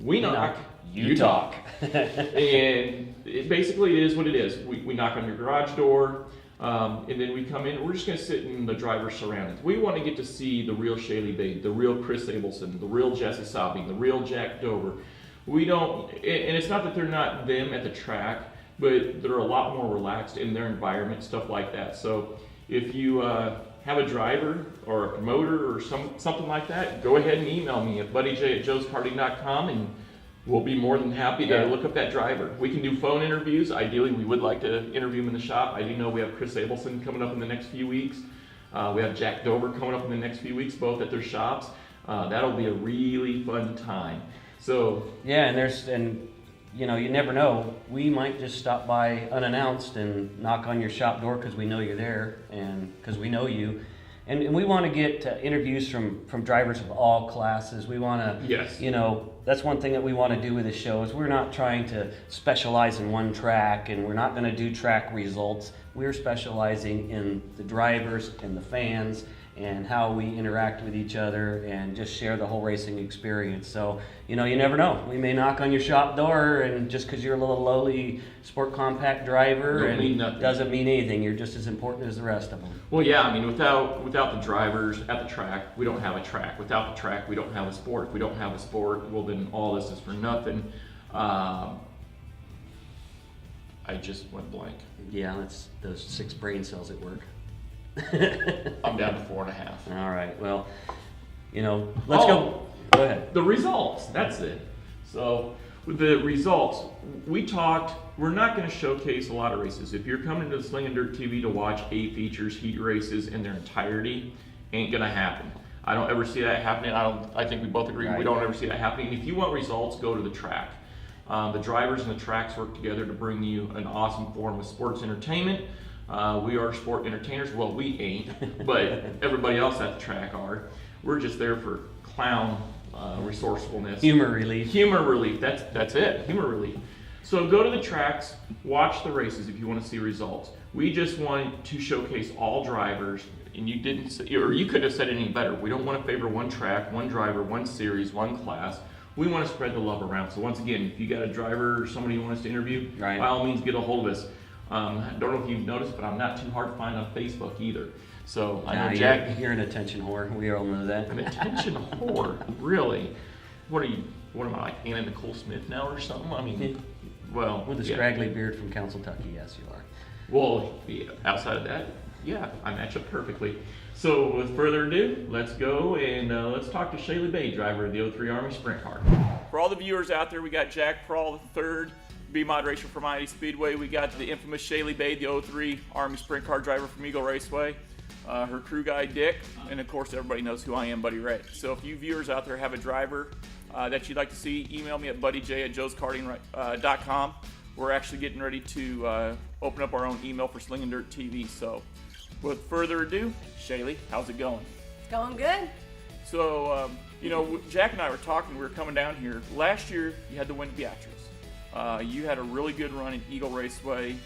We Knock, You Talk. And basically it is what it is. We knock on your garage door, and then we come in. We're just going to sit in the driver's surroundings. We want to get to see the real Shaylee Bade, the real Chris Abelson, the real Jesse Sobbing, the real Jack Dover. We don't, and it's not that they're not them at the track, but they're a lot more relaxed in their environment, stuff like that. So if you have a driver or a promoter or something like that, go ahead and email me at buddyj@joeskarting.com and we'll be more than happy to look up that driver. We can do phone interviews. Ideally, we would like to interview him in the shop. I do know we have Chris Abelson coming up in the next few weeks. We have Jack Dover coming up in the next few weeks, both at their shops. That'll be a really fun time. So yeah, and you never know. We might just stop by unannounced and knock on your shop door because we know you're there and because we know you. And we want to get interviews from drivers of all classes. We want to, yes. That's one thing that we want to do with the show is we're not trying to specialize in one track and we're not going to do track results. We're specializing in the drivers and the fans and how we interact with each other and just share the whole racing experience. So, you never know. We may knock on your shop door and just because you're a little lowly sport compact driver doesn't mean anything. You're just as important as the rest of them. Well, yeah, without the drivers at the track, we don't have a track. Without the track, we don't have a sport. If we don't have a sport, well then all this is for nothing. I just went blank. Yeah, that's those 6 brain cells at work. I'm down to 4.5. All right. Well, let's go. Go ahead. The results. That's it. So with the results, we're not going to showcase a lot of races. If you're coming to the Slingin' Dirt TV to watch A features, heat races in their entirety, ain't going to happen. I don't ever see that happening. I think we both agree we don't ever see that happening. If you want results, go to the track. The drivers and the tracks work together to bring you an awesome form of sports entertainment. We are sport entertainers. Well, we ain't, but everybody else at the track are. We're just there for clown resourcefulness. Humor relief. Humor relief. That's it. Humor relief. So go to the tracks, watch the races if you want to see results. We just wanted to showcase all drivers, and you didn't say, or you could have said it any better. We don't want to favor one track, one driver, one series, one class. We want to spread the love around. So once again, if you got a driver or somebody you want us to interview, by all means get a hold of us. I don't know if you've noticed, but I'm not too hard to find on Facebook either. So I know Jack. You're an attention whore. We all know that. An attention whore, really? What am I, like Anna Nicole Smith now or something? Well, with a scraggly beard from Counciltucky, yes, you are. Well, outside of that, yeah, I match up perfectly. So with further ado, let's go and let's talk to Shaylee Bade, driver of the 03 Army Sprint Car. For all the viewers out there, we got Jack Prawl III, B-Mod racer from I-80 Speedway. We got the infamous Shaylee Bade, the 03 Army Sprint Car driver from Eagle Raceway. Her crew guy, Dick, and of course everybody knows who I am, Buddy Ray. So if you viewers out there have a driver that you'd like to see, email me at buddyj@joeskarting.com. We're actually getting ready to open up our own email for Slingin' Dirt TV. So with further ado, Shaylee, how's it going? It's going good. So, Jack and I were talking, we were coming down here. Last year, you had to win Beatrice. You had a really good run at Eagle Raceway.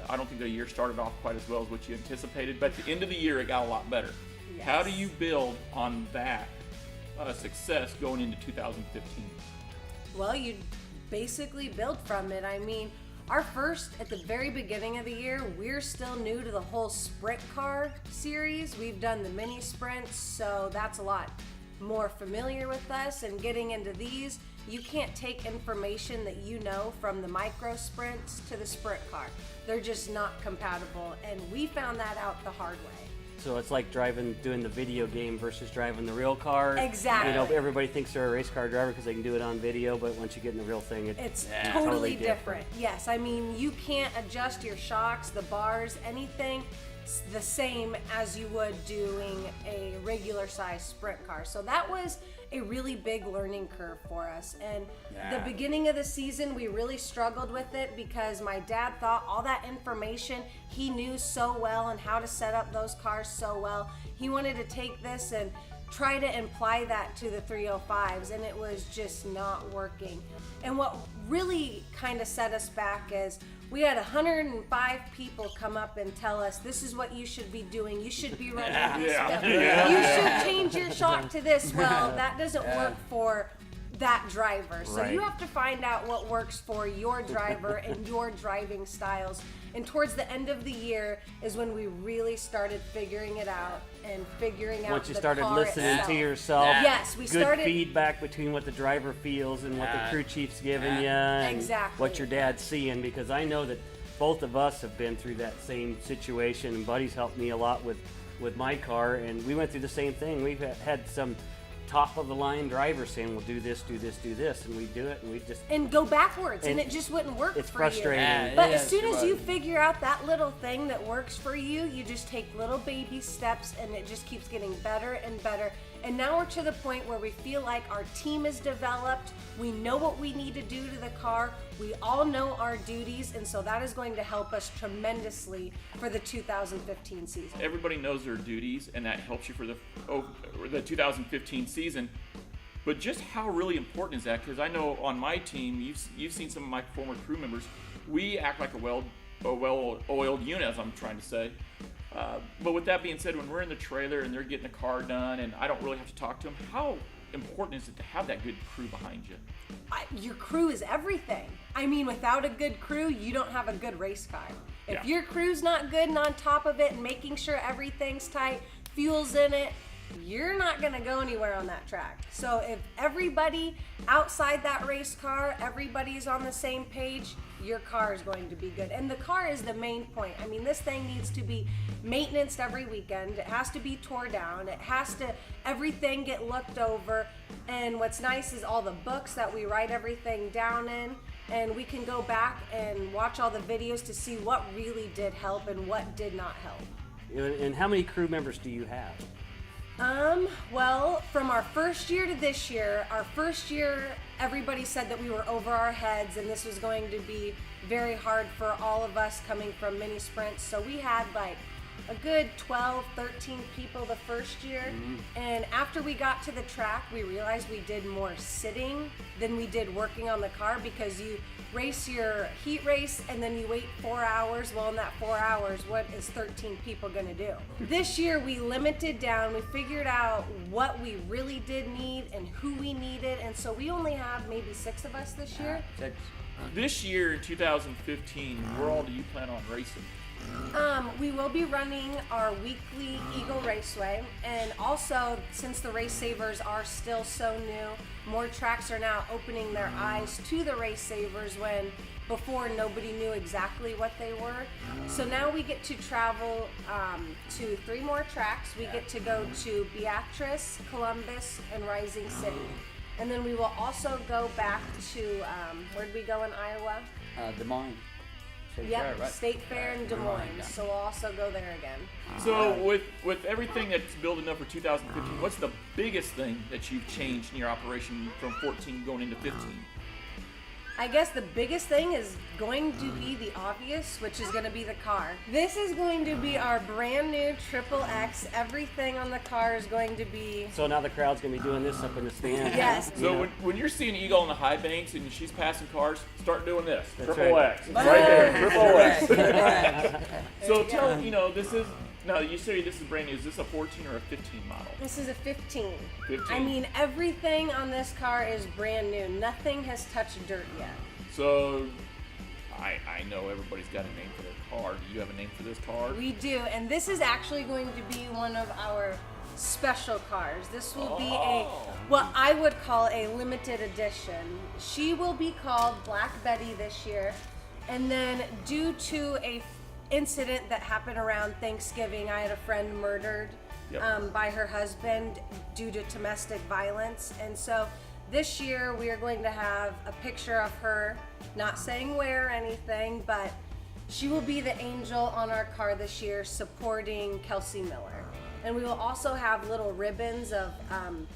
I don't think the year started off quite as well as what you anticipated, but at the end of the year, it got a lot better. Yes. How do you build on that success going into 2015? Well, you basically build from it. At the very beginning of the year, we're still new to the whole sprint car series. We've done the mini sprints, so that's a lot more familiar with us, and getting into these, you can't take information that you know from the micro sprints to the sprint car. They're just not compatible, and we found that out the hard way. So it's like doing the video game versus driving the real car. Exactly. You know, everybody thinks they're a race car driver because they can do it on video, but once you get in the real thing, it's totally different. Yes, I mean, you can't adjust your shocks, the bars, anything the same as you would doing a regular size sprint car. So that was a really big learning curve for us. And the beginning of the season, we really struggled with it because my dad thought all that information he knew so well and how to set up those cars so well. He wanted to take this and try to imply that to the 305s, and it was just not working. And what really kind of set us back is we had 105 people come up and tell us, this is what you should be doing. You should be running this stuff. You should change your shock to this. Well, that doesn't work for that driver. So you have to find out what works for your driver and your driving styles. And towards the end of the year is when we really started figuring it out and figuring out once you the started car listening itself. to yourself, yes, we good started feedback between what the driver feels and what the crew chief's giving you, and Exactly. what your dad's seeing. Because I know that both of us have been through that same situation, and Buddy's helped me a lot with my car, and we went through the same thing. We've had some top of the line drivers saying, "Well, do this, do this, do this," and we do it, and we just go backwards, and it just wouldn't work it's for frustrating. you. But as soon as you figure out that little thing that works for you, you just take little baby steps, and it just keeps getting better and better. And now we're to the point where we feel like our team is developed. We know what we need to do to the car. We all know our duties, and so that is going to help us tremendously for the 2015 season. Everybody knows their duties, and that helps you for the 2015 season. But just how really important is that? Because I know on my team, you've seen some of my former crew members. We act like a well-oiled unit, as I'm trying to say. But with that being said, when we're in the trailer and they're getting the car done, and I don't really have to talk to them, how important is it to have that good crew behind you? Your crew is everything. I mean, without a good crew, you don't have a good race car. If your crew's not good and on top of it and making sure everything's tight, fuel's in it, you're not gonna go anywhere on that track. So if everybody outside that race car, everybody's on the same page, your car is going to be good. And the car is the main point. I mean, this thing needs to be maintenanced every weekend. It has to be tore down. It has to, everything get looked over. And what's nice is all the books that we write everything down in, and we can go back and watch all the videos to see what really did help and what did not help. And how many crew members do you have? Well, from our first year to this year, our first year, everybody said that we were over our heads and this was going to be very hard for all of us coming from mini sprints. So we had like a good 12, 13 people the first year. And after we got to the track, we realized we did more sitting than we did working on the car, because you race your heat race and then you wait 4 hours. Well, in that 4 hours, what is 13 people gonna do? This year we limited down, we figured out what we really did need and who we needed, and so we only have maybe 6 of us this year. This year in 2015, where all do you plan on racing? We will be running our weekly Eagle Raceway, and also since the Race Savers are still so new, more tracks are now opening their eyes to the Race Savers when before nobody knew exactly what they were. So now we get to travel to 3 more tracks. We get to go to Beatrice, Columbus, and Rising City. And then we will also go back to, where'd we go in Iowa? Des Moines. Yep, State Fair in Des Moines. So we'll also go there again. So with everything that's building up for 2015, what's the biggest thing that you've changed in your operation from 14 going into 15? I guess the biggest thing is going to be the obvious, which is going to be the car. This is going to be our brand new Triple X. Everything on the car is going to be... So now the crowd's gonna be doing this up in the stand. Yes. So when you're seeing Eagle on the high banks and she's passing cars, start doing this. That's Triple right. X. It's right there. Triple X. So tell, this is, now you say this is brand new. Is this a 14 or a 15 model? This is a 15. 15. I mean, everything on this car is brand new. Nothing has touched dirt yet. So I know everybody's got a name for their car. Do you have a name for this car? We do, and this is actually going to be one of our special cars. This will be what I would call a limited edition. She will be called Black Betty this year. And then due to a incident that happened around Thanksgiving, I had a friend murdered by her husband due to domestic violence. And so this year we are going to have a picture of her, not saying where or anything, but she will be the angel on our car this year supporting Kelsey Miller. And we will also have little ribbons of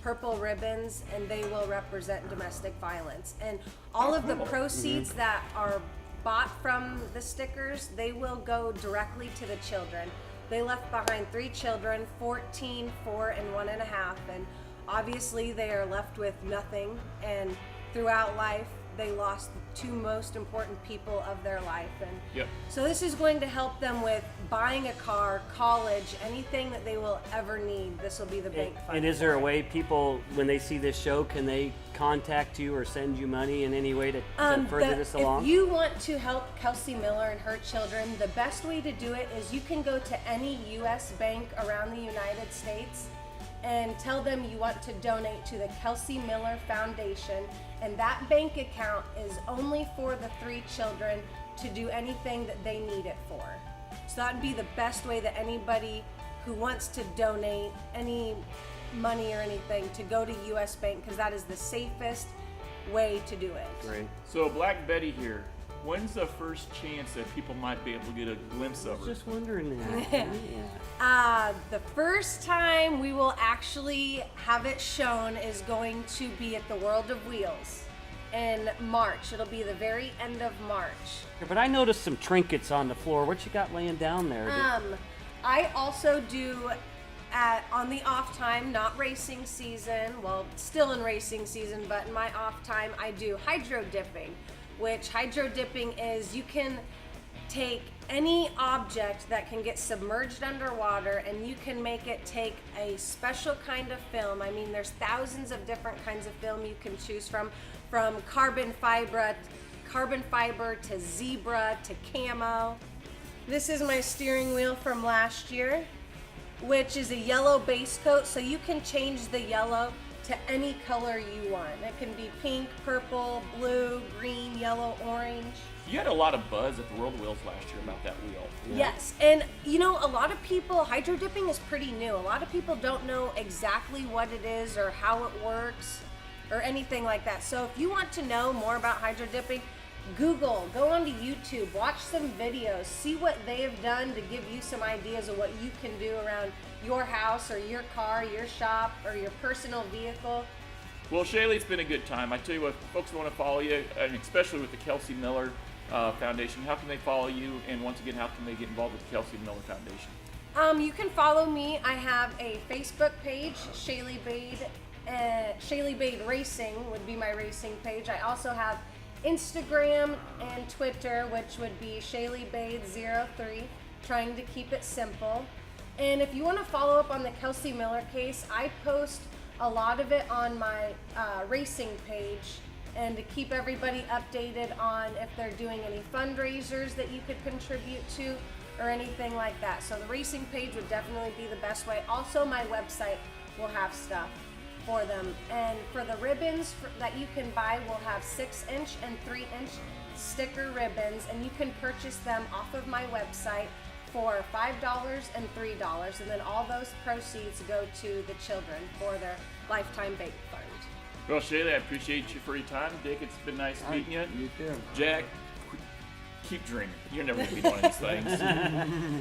purple ribbons, and they will represent domestic violence. And all of the proceeds that are bought from the stickers, they will go directly to the children. They left behind 3 children, 14, 4, and 1.5, and obviously they are left with nothing, and throughout life they lost the 2 most important people of their life. And so this is going to help them with buying a car, college, anything that they will ever need. This will be the bank fund. And is there a way people, when they see this show, can they contact you or send you money in any way to further this along? If you want to help Kelsey Miller and her children, the best way to do it is you can go to any U.S. bank around the United States and tell them you want to donate to the Kelsey Miller Foundation, and that bank account is only for the 3 children to do anything that they need it for. So that would be the best way that anybody who wants to donate any money or anything to go to U.S. Bank, because that is the safest way to do it. Great. So Black Betty here, when's the first chance that people might be able to get a glimpse of her? Just wondering that. The first time we will actually have it shown is going to be at the World of Wheels in March. It'll be the very end of March. But I noticed some trinkets on the floor. What you got laying down there? I also do on the off time, not racing season, well, still in racing season, but in my off time, I do hydro dipping, which hydro dipping is you can take any object that can get submerged underwater and you can make it take a special kind of film. I mean, there's thousands of different kinds of film you can choose from carbon fiber to zebra to camo. This is my steering wheel from last year, which is a yellow base coat, so you can change the yellow to any color you want. It can be pink, purple, blue, green, yellow, orange. You had a lot of buzz at the World of Wheels last year about that wheel. Yes, and you know, a lot of people, hydro dipping is pretty new. A lot of people don't know exactly what it is or how it works or anything like that. So if you want to know more about hydro dipping, Google, go onto YouTube, watch some videos, see what they have done to give you some ideas of what you can do around your house or your car, your shop, or your personal vehicle. Well, Shaylee, it's been a good time. I tell you what, folks want to follow you, and especially with the Kelsey Miller Foundation, how can they follow you? And once again, how can they get involved with the Kelsey Miller Foundation? You can follow me. I have a Facebook page, Shaylee Bade. Shaylee Bade Racing would be my racing page. I also have Instagram and Twitter, which would be Shaylee Bade 03, trying to keep it simple. And if you want to follow up on the Kelsey Miller case, I post a lot of it on my racing page, and to keep everybody updated on if they're doing any fundraisers that you could contribute to or anything like that. So the racing page would definitely be the best way. Also, my website will have stuff for them. And for the ribbons that you can buy, we'll have 6-inch and 3-inch sticker ribbons, and you can purchase them off of my website for $5 and $3, and then all those proceeds go to the children for their lifetime bank fund. Well, Shaylee, I appreciate you for your time. Dick, it's been nice meeting you. You too. Jack, keep dreaming. You're never going to be one of these things.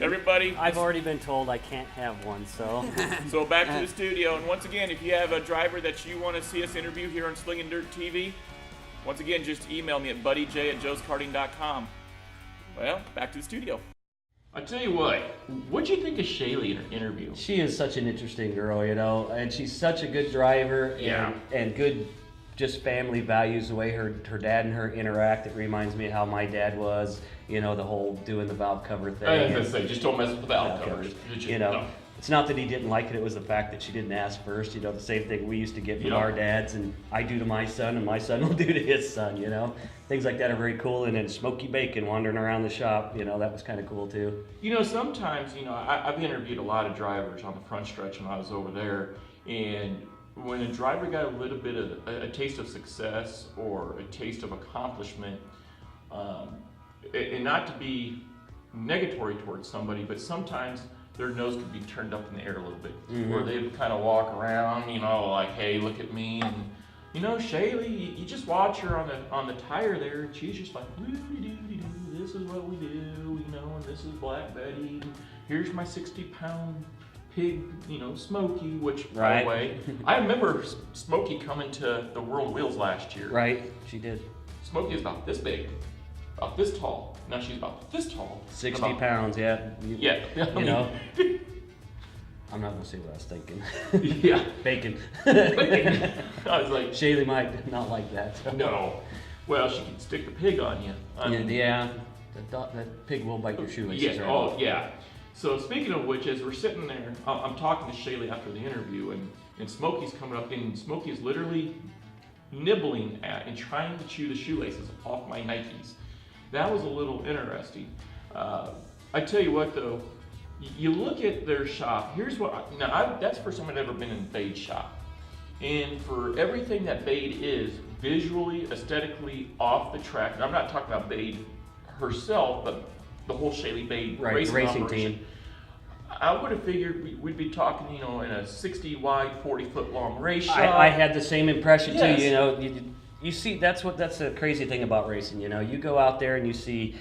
Everybody. I've already been told I can't have one, so. So back to the studio. And once again, if you have a driver that you want to see us interview here on Slinging Dirt TV, once again, just email me at buddyj@joeskarting.com. Well, back to the studio. I tell you what, what'd you think of Shaylee in her interview? She is such an interesting girl, you know, and she's such a good driver and good just family values, the way her dad and her interact. It reminds me of how my dad was, you know, the whole doing the valve cover thing. I was going to say, just don't mess with the valve covers. You know, it's not that he didn't like it, it was the fact that she didn't ask first, you know, the same thing we used to get from Yeah. our dads, and I do to my son, and my son will do to his son, you know? Things like that are very cool, and then Smoky Bacon wandering around the shop, you know, that was kind of cool too. You know, sometimes, you know, I've interviewed a lot of drivers on the front stretch when I was over there, and when a driver got a little bit of a taste of success or a taste of accomplishment, and not to be negatory towards somebody, but sometimes their nose could be turned up in the air a little bit, where they would kind of walk around, you know, like, hey, look at me, and you know, Shaylee, you just watch her on the tire there, and she's just like, this is what we do, you know, and this is Black Betty, and here's my 60-pound pig, you know, Smokey, which, by the way, I remember Smokey coming to the World Wheels last year. Right, she did. Smokey is about this big, about this tall. Now she's about this tall. 60 pounds, yeah. Yeah. You know? I'm not gonna say what I was thinking. Yeah. Bacon. I was like, Shaylee might not like that. So. no. Well, she can stick the pig on you. I mean, Yeah, that pig will bite your shoelaces. yeah. Right Oh, off. yeah. So speaking of which, as we're sitting there, I'm talking to Shaylee after the interview, and Smokey's coming up, and Smokey's literally nibbling at and trying to chew the shoelaces off my Nikes. That was a little interesting. I tell you what, though, you look at their shop. Here's what. That's the first time I've ever been in Bade's shop, and for everything that Bade is visually, aesthetically, off the track. And I'm not talking about Bade herself, but the whole Shaylee Bade Right, the racing operation. team. I would have figured we'd be talking, you know, in a 60 wide, 40-foot long race shop. I had the same impression Yes. too. You know, you see that's the crazy thing about racing. You know, you go out there and you see,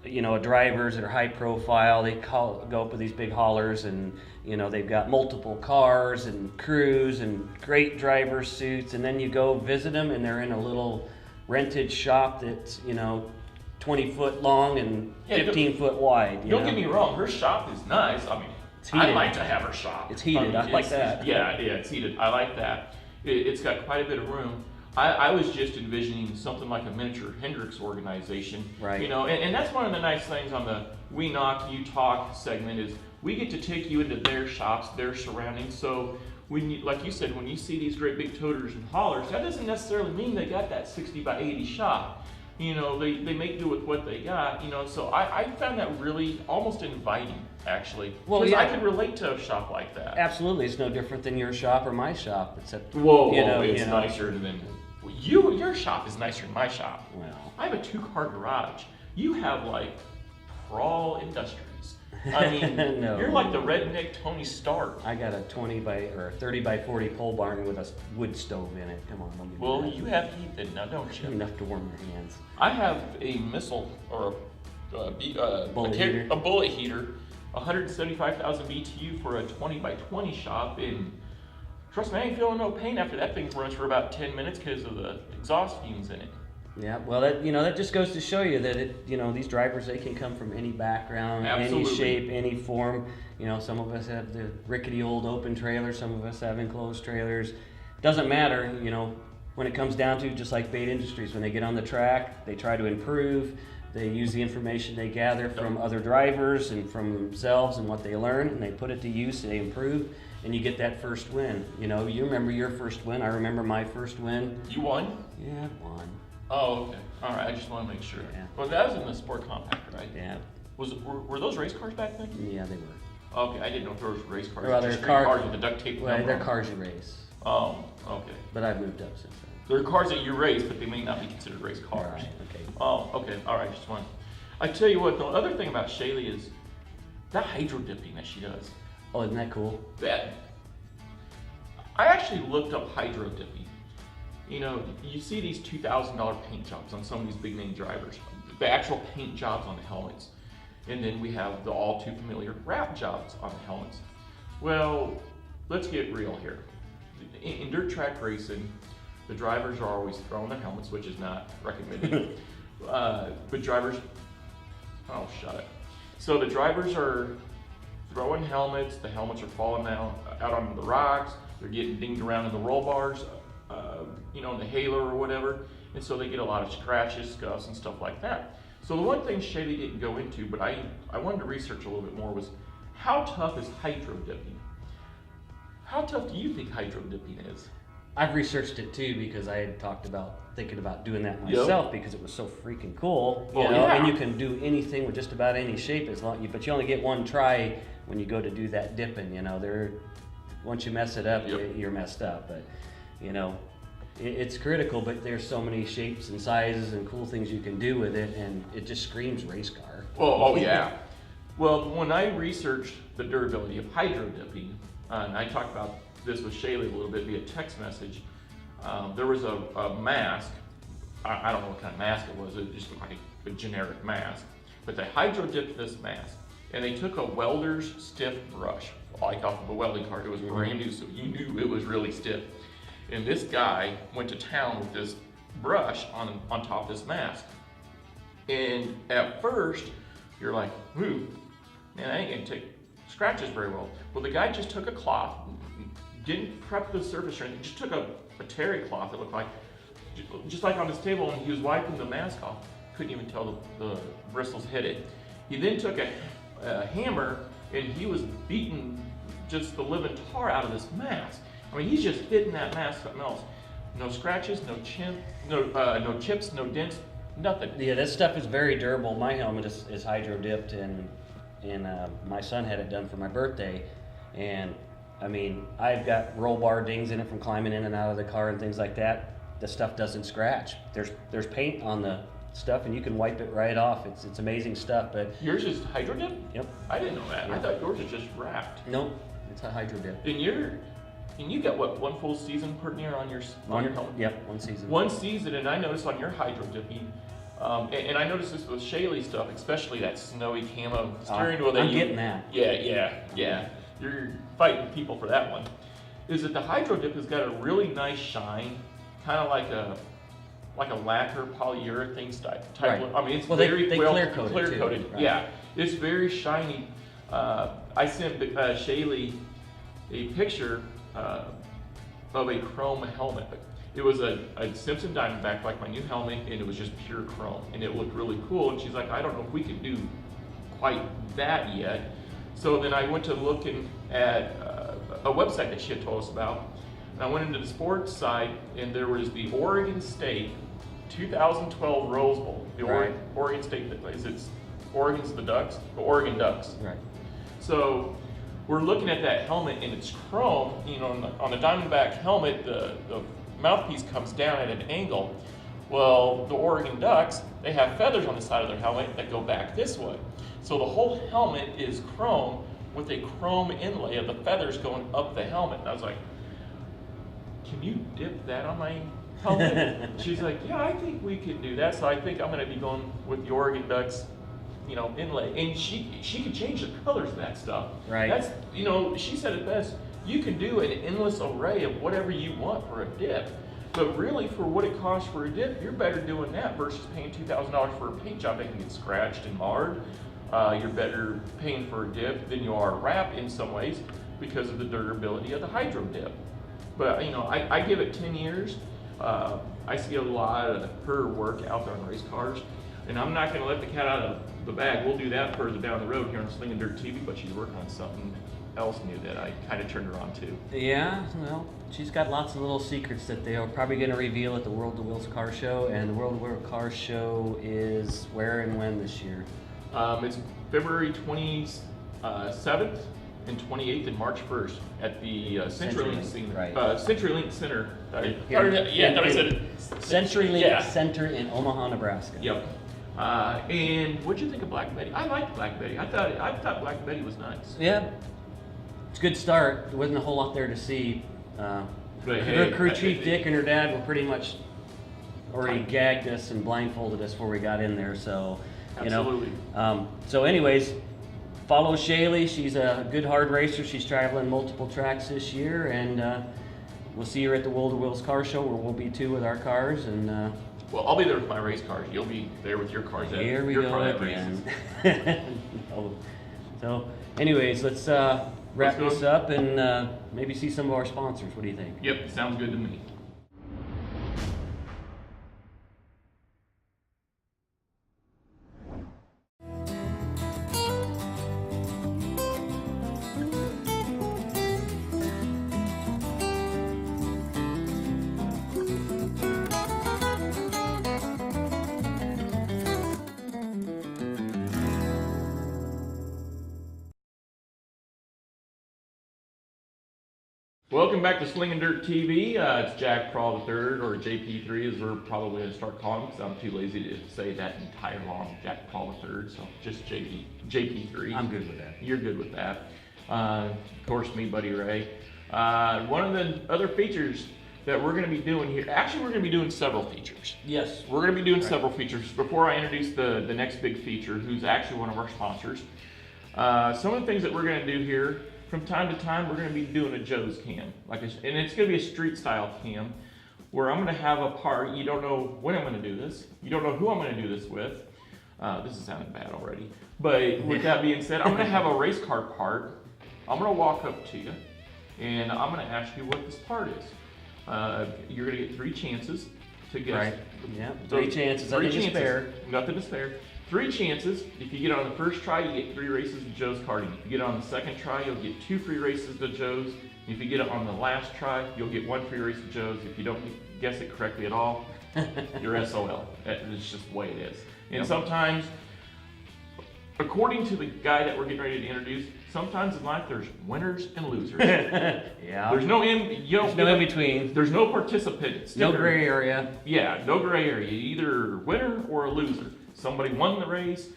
you know, drivers that are high profile. They go up with these big haulers, and you know they've got multiple cars and crews and great driver suits. And then you go visit them, and they're in a little rented shop that's 20-foot long and 15-foot wide. Don't get me wrong, her shop is nice. I mean, I'd heated. like to have her shop. It's heated. I like that. Yeah, it's heated. I like that. It's got quite a bit of room. I was just envisioning something like a miniature Hendrix organization. Right. You know, and that's one of the nice things on the We Knock, You Talk segment is we get to take you into their shops, their surroundings. So when you, like you said, when you see these great big toters and haulers, that doesn't necessarily mean they got that 60 by 80 shop. You know, they make do with what they got, you know, so I found that really almost inviting, actually. Well, Because yeah. I could relate to a shop like that. Absolutely, it's no different than your shop or my shop, except It's nicer than... Your shop is nicer than my shop. Well, I have a 2-car garage. You have, like, Prawl Industries. I mean, No. You're like the redneck Tony Stark. I got a 30 by 40 pole barn with a wood stove in it. Come on, don't give me Well, that. you have heat then now, don't you? Enough to warm your hands. I have a missile or a bullet heater, 175,000 BTU for a 20 by 20 shop, and trust me, I ain't feeling no pain after that thing runs for about 10 minutes because of the exhaust fumes in it. Yeah, well, that just goes to show you that these drivers, they can come from any background, Absolutely. any shape, any form. You know, some of us have the rickety old open trailers, some of us have enclosed trailers. Doesn't matter, when it comes down to, just like Bade Industries, when they get on the track, they try to improve. They use the information they gather from other drivers and from themselves and what they learn, and they put it to use, they improve, and you get that first win. You remember your first win. I remember my first win. You won? Yeah, I won. Oh, okay. All right. I just want to make sure. Yeah. Well, that was in the Sport Compact, right? Yeah. Were those race cars back then? Yeah, they were. Okay, I didn't know if there was race cars. Well, Just they're street cars with the duct tape. Well, number they're on them. cars you race. Oh, okay. But I've moved up since then. They're cars that you race, but they may not be considered race cars. Right, okay. Oh, okay. All right. Just one. I tell you what, the other thing about Shaylee is that hydro dipping that she does. Oh, isn't that cool? That I actually looked up hydro dipping. You see these $2,000 paint jobs on some of these big name drivers, the actual paint jobs on the helmets, and then we have the all too familiar wrap jobs on the helmets. Well, let's get real here. In dirt track racing, the drivers are always throwing their helmets, which is not recommended. But drivers, oh, shut it. So the drivers are throwing helmets, the helmets are falling out onto the rocks, they're getting dinged around in the roll bars, in the halo or whatever, and so they get a lot of scratches, scuffs, and stuff like that. So the one thing Shaylee didn't go into, but I wanted to research a little bit more, was how tough is hydro dipping? How tough do you think hydro dipping is? I've researched it too because I had thinking about doing that myself because it was so freaking cool. You know, yeah. and you can do anything with just about any shape but you only get one try when you go to do that dipping. You know, once you mess it up, you're messed up. But you know, it's critical. But there's so many shapes and sizes and cool things you can do with it, and it just screams race car. Oh yeah. Well, when I researched the durability of hydro dipping, and I talked about this with Shaylee a little bit via text message, there was a mask. I don't know what kind of mask it was. It just looked like a generic mask. But they hydro dipped this mask, and they took a welder's stiff brush, like off of a welding cart. It was brand new, so you knew it was really stiff. And this guy went to town with this brush on top of this mask. And at first, you're like, ooh, man, I ain't gonna take scratches very well. Well, the guy just took a cloth, didn't prep the surface or anything, just took a terry cloth, it looked like, just like on his table, and he was wiping the mask off. Couldn't even tell the bristles hit it. He then took a hammer, and he was beating just the living tar out of this mask. I mean, he's just hitting that mask, something else. No scratches, no chips, no dents, nothing. Yeah, this stuff is very durable. My helmet is hydro dipped, and my son had it done for my birthday, and I mean, I've got roll bar dings in it from climbing in and out of the car and things like that. The stuff doesn't scratch. There's paint on the stuff, and you can wipe it right off. It's amazing stuff. But yours is hydro dip? Yep. I didn't know that. Yep. I thought yours was just wrapped. Nope, it's a hydro dip. And you got what, one full season pretty near on your helmet? Yep, one season. One season, and I noticed on your hydro dipping, and I noticed this with Shaylee stuff, especially that snowy camo steering wheel. I'm getting that. Yeah. You're fighting people for that one. Is that the hydro dip has got a really nice shine, kind of like a lacquer polyurethane type. Right. I mean, it's they very well clear coated. Clear coated. Right. Yeah, it's very shiny. I sent Shaylee a picture of a chrome helmet. It was a Simpson Diamondback, like my new helmet, and it was just pure chrome, and it looked really cool. And she's like, I don't know if we can do quite that yet. So then I went to looking at a website that she had told us about, and I went into the sports side, and there was the Oregon State 2012 Rose Bowl. The Oregon State, Oregon's the Ducks? The Oregon Ducks. Right. So we're looking at that helmet, and it's chrome. You know, on the Diamondback helmet, the mouthpiece comes down at an angle. Well, the Oregon Ducks, they have feathers on the side of their helmet that go back this way. So the whole helmet is chrome with a chrome inlay of the feathers going up the helmet. And I was like, can you dip that on my helmet? She's like, yeah, I think we could do that. So I think I'm going to be going with the Oregon Ducks, you know, inlay. And she could change the colors of that stuff. Right. That's, you know, she said it best. You can do an endless array of whatever you want for a dip. But really, for what it costs for a dip, you're better doing that versus paying $2,000 for a paint job that can get scratched and marred. You're better paying for a dip than you are a wrap in some ways because of the durability of the hydro dip. But you know, I give it 10 years. I see a lot of her work out there on race cars, and I'm not going to let the cat out of the bag. We'll do that further down the road here on Slinging Dirt TV, but she's working on something else new that I kind of turned her on to. Yeah, well, she's got lots of little secrets that they are probably going to reveal at the World of Wheels Car Show, and the World of Wheels Car Show is where and when this year? It's February 27th and 28th and March 1st at the CenturyLink Center. Right. CenturyLink Center. I said it. CenturyLink Center in Omaha, Nebraska. Yep. And what'd you think of Black Betty? I liked Black Betty. I thought Black Betty was nice. Yeah, it's a good start. There wasn't a whole lot there to see. But Her hey, crew chief Dick and her dad were pretty much already gagged us and blindfolded us before we got in there. So, you Absolutely. know. So, anyways, follow Shaylee. She's a good hard racer. She's traveling multiple tracks this year, and we'll see her at the World of Wheels Car Show, where we'll be too with our cars. And Well, I'll be there with my race cars. You'll be there with your cars. here we go again. So, anyways, let's wrap this up and maybe see some of our sponsors. What do you think? Yep, sounds good to me. Welcome back to Slinging Dirt TV. It's Jack Prawl III, or JP3 as we're probably going to start calling him, because I'm too lazy to say that entire long Jack Prawl III, so just JP3. I'm good with that. You're good with that. Of course, me, Buddy Ray. One of the other features that we're going to be doing here, actually we're going to be doing several features. Yes. We're going to be doing several features. Before I introduce the next big feature, who's actually one of our sponsors, some of the things that we're going to do here, from time to time, we're going to be doing a Joe's cam, and it's going to be a street style cam, where I'm going to have a part. You don't know when I'm going to do this. You don't know who I'm going to do this with. This is sounding bad already. But with that being said, I'm going to have a race car part. I'm going to walk up to you, and I'm going to ask you what this part is. You're going to get 3 chances to guess. Right. Yeah. 3 chances. Nothing to spare. Nothing to spare. 3 chances. If you get on the first try, you get 3 races to Joe's karting. If you get on the second try, you'll get 2 free races to Joe's. If you get it on the last try, you'll get 1 free race to Joe's. If you don't guess it correctly at all, you're SOL. It's just the way it is. And sometimes, according to the guy that we're getting ready to introduce, sometimes in life there's winners and losers. Yeah. There's no in between. There's no participant. No gray area. Yeah, no gray area. You're either a winner or a loser. Somebody won the race,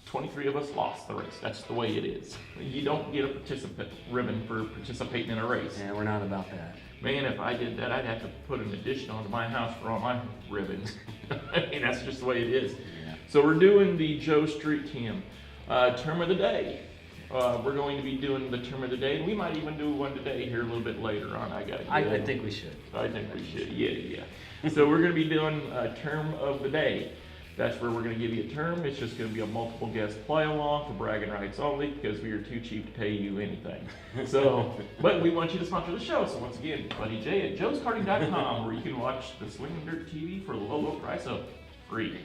23 of us lost the race. That's the way it is. You don't get a participant ribbon for participating in a race. Yeah, we're not about that. Man, if I did that, I'd have to put an addition onto my house for all my ribbons. I mean, that's just the way it is. Yeah. So we're doing the Joe Street Cam. Term of the day. We're going to be doing the term of the day, and we might even do one today here a little bit later on. I think we should. I think we should, yeah. So we're going to be doing a term of the day. That's where we're going to give you a term. It's just going to be a multiple guest play along for bragging rights only, because we are too cheap to pay you anything. So, but we want you to sponsor the show. So once again, Buddy J at joeskarting.com, where you can watch the Slinging Dirt TV for the low, low price of free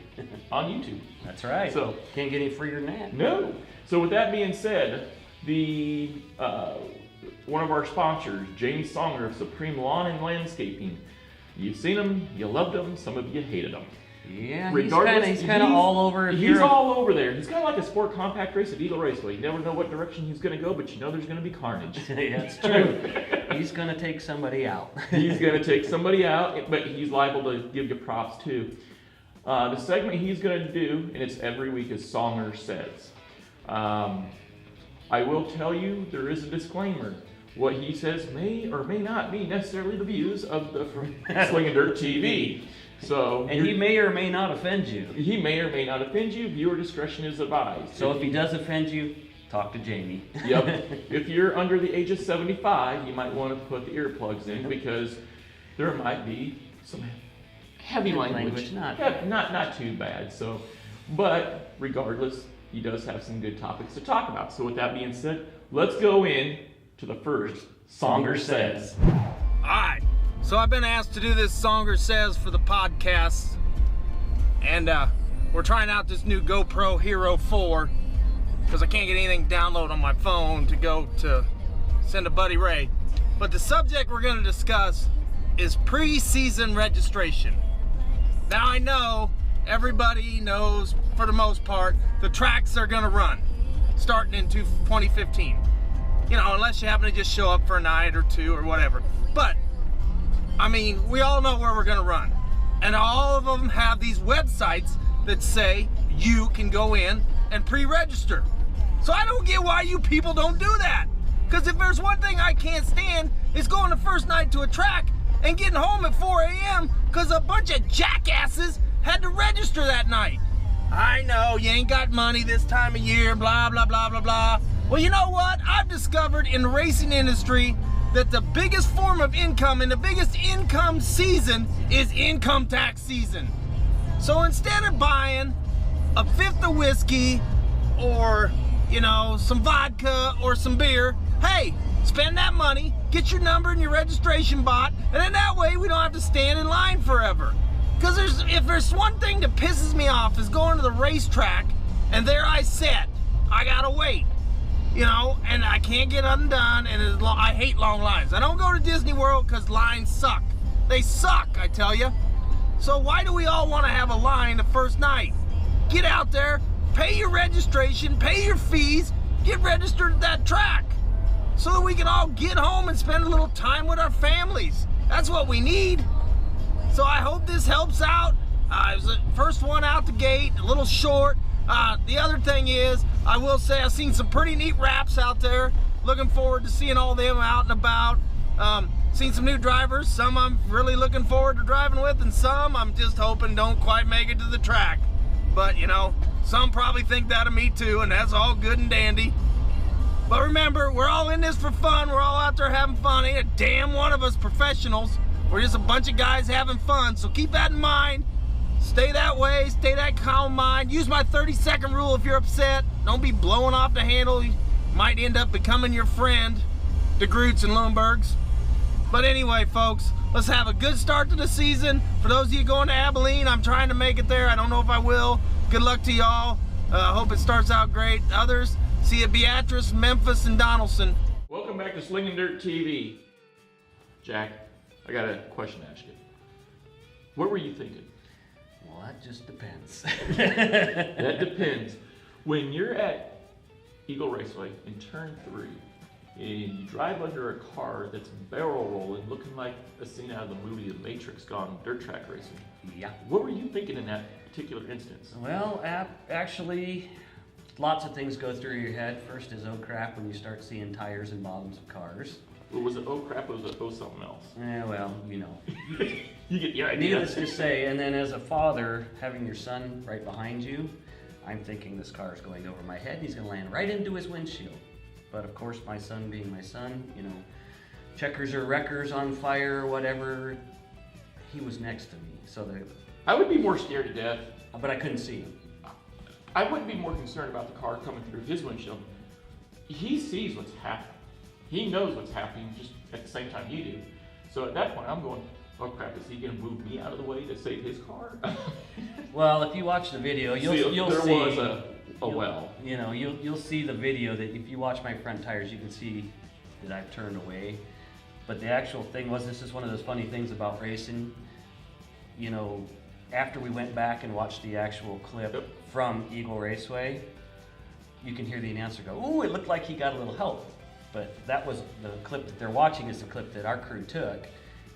on YouTube. That's right. So can't get any freer than that. No. So with that being said, the one of our sponsors, James Songer of Supreme Lawn and Landscaping. You've seen him, you loved him, some of you hated him. Yeah, he's kind of all over. He's all over there. He's kind of like a sport compact race at Eagle Raceway. You never know what direction he's going to go, but you know there's going to be carnage. Yeah, that's true. He's going to take somebody out. He's going to take somebody out, but he's liable to give you props too. The segment he's going to do, and it's every week, is Songer Says. I will tell you, there is a disclaimer. What he says may or may not be necessarily the views of the Slinging Dirt TV. So, and he may or may not offend you. He may or may not offend you. Viewer discretion is advised. So if he does offend you, talk to Jamie. Yep. If you're under the age of 75, you might want to put the earplugs in, because there might be some heavy language. Not too bad. So, but regardless, he does have some good topics to talk about. So with that being said, let's go in to the first Songer Says. Alright, so I've been asked to do this Songer Says for the podcast, and we're trying out this new GoPro Hero 4 because I can't get anything downloaded on my phone to go to send to Buddy Ray. But the subject we're going to discuss is pre-season registration. Now I know everybody knows, for the most part, the tracks are going to run starting in 2015. You know, unless you happen to just show up for a night or two or whatever. But, I mean, we all know where we're going to run. And all of them have these websites that say you can go in and pre-register. So I don't get why you people don't do that. Because if there's one thing I can't stand, it's going the first night to a track and getting home at 4 a.m. because a bunch of jackasses had to register that night. I know you ain't got money this time of year, blah, blah, blah, blah, blah. Well, you know what? I've discovered in the racing industry that the biggest form of income and the biggest income season is income tax season. So instead of buying a fifth of whiskey or, you know, some vodka or some beer, hey, spend that money, get your number and your registration bought, and then that way we don't have to stand in line forever. Because if there's one thing that pisses me off is going to the racetrack and there I sit, I gotta wait. You know, and I can't get undone, and I hate long lines. I don't go to Disney World because lines suck. They suck, I tell you. So why do we all want to have a line the first night? Get out there, pay your registration, pay your fees, get registered at that track. so that we can all get home and spend a little time with our families. That's what we need. So I hope this helps out. It was the first one out the gate, a little short. The other thing is, I will say I've seen some pretty neat wraps out there. Looking forward to seeing all them out and about. Seen some new drivers, some I'm really looking forward to driving with, and some I'm just hoping don't quite make it to the track. But you know, some probably think that of me too, and that's all good and dandy. But remember, we're all in this for fun. We're all out there having fun. Ain't a damn one of us professionals. We're just a bunch of guys having fun. So keep that in mind. Stay that way, stay that calm mind. Use my 30-second rule if you're upset. Don't be blowing off the handle. You might end up becoming your friend, the Groots and Lundbergs. But anyway, folks, let's have a good start to the season. For those of you going to Abilene, I'm trying to make it there. I don't know if I will. Good luck to y'all. Hope it starts out great. Others, see you at Beatrice, Memphis, and Donaldson. Welcome back to Slinging Dirt TV. Jack, I got a question to ask you. What were you thinking? Well, that just depends. That depends. When you're at Eagle Raceway in turn 3, and you drive under a car that's barrel rolling, looking like a scene out of the movie The Matrix gone dirt track racing. Yeah. What were you thinking in that particular instance? Well, actually, lots of things go through your head. First is, oh crap, when you start seeing tires and bottoms of cars. Or was it oh crap, or was it oh something else? Well, you know. You get your idea. Needless to say, and then as a father, having your son right behind you, I'm thinking this car is going over my head and he's going to land right into his windshield. But of course, my son being my son, you know, checkers or wreckers on fire or whatever, he was next to me. So I would be more scared to death. but I couldn't see him. I wouldn't be more concerned about the car coming through his windshield. He sees what's happening. He knows what's happening just at the same time you do. So at that point, I'm going, oh crap, is he going to move me out of the way to save his car? Well, if you watch the video, you'll there see. was a well. You know, you'll see the video that if you watch my front tires, you can see that I've turned away. But the actual thing was, this is one of those funny things about racing. You know, after we went back and watched the actual clip from Eagle Raceway, you can hear the announcer go, "Ooh, it looked like he got a little help." But that was the clip that they're watching is the clip that our crew took,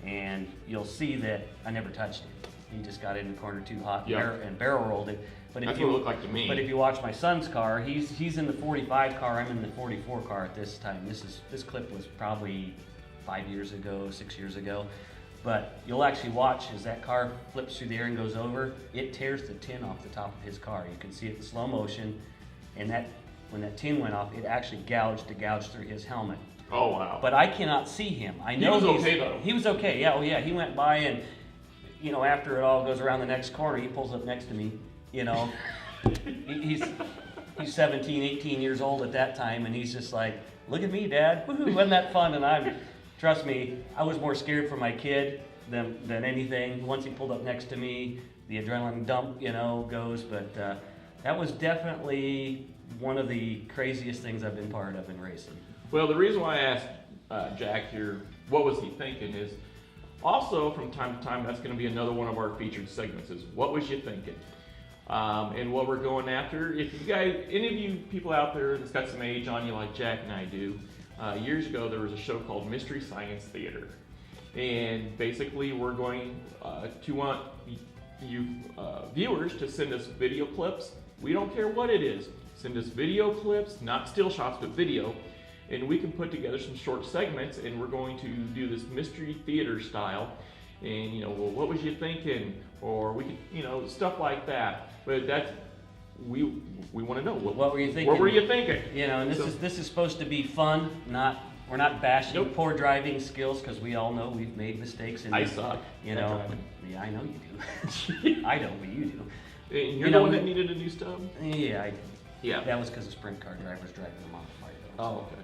and you'll see that I never touched him. He just got in the corner too hot and barrel rolled it. But if That's you what it looked like to me. But if you watch my son's car, he's in the 45 car. I'm in the 44 car at this time. This clip was probably 5 years ago, 6 years ago. But you'll actually watch as that car flips through the air and goes over. It tears the tin off the top of his car. You can see it in slow motion, and when that tin went off, it actually gouged through his helmet. Oh wow! But I cannot see him. I know he was okay though. He was okay. Yeah, oh yeah. He went by, and you know, after it all goes around the next corner, he pulls up next to me. You know, he's 17, 18 years old at that time, and he's just like, "Look at me, Dad! Woohoo! Wasn't that fun?" Trust me, I was more scared for my kid than anything. Once he pulled up next to me, the adrenaline dump, you know, goes. But that was definitely one of the craziest things I've been part of in racing. Well, the reason why I asked Jack here, what was he thinking, is also from time to time, that's going to be another one of our featured segments, is what was you thinking? And what we're going after. If you guys, any of you people out there that's got some age on you like Jack and I do, years ago there was a show called Mystery Science Theater. And basically we're going to want you viewers to send us video clips. We don't care what it is. Send us video clips, not still shots, but video. And we can put together some short segments, and we're going to do this mystery theater style. And, you know, well, what was you thinking? Or we could, you know, stuff like that. But that's, we want to know. What were you thinking? What were you thinking? You know, and this is supposed to be fun, we're not bashing poor driving skills, because we all know we've made mistakes. And I suck. You know, yeah, I know you do. I don't, but you do. And you're the one that needed a new stub? Yeah, Yeah. That was because the sprint car drivers driving them modified. Oh, okay.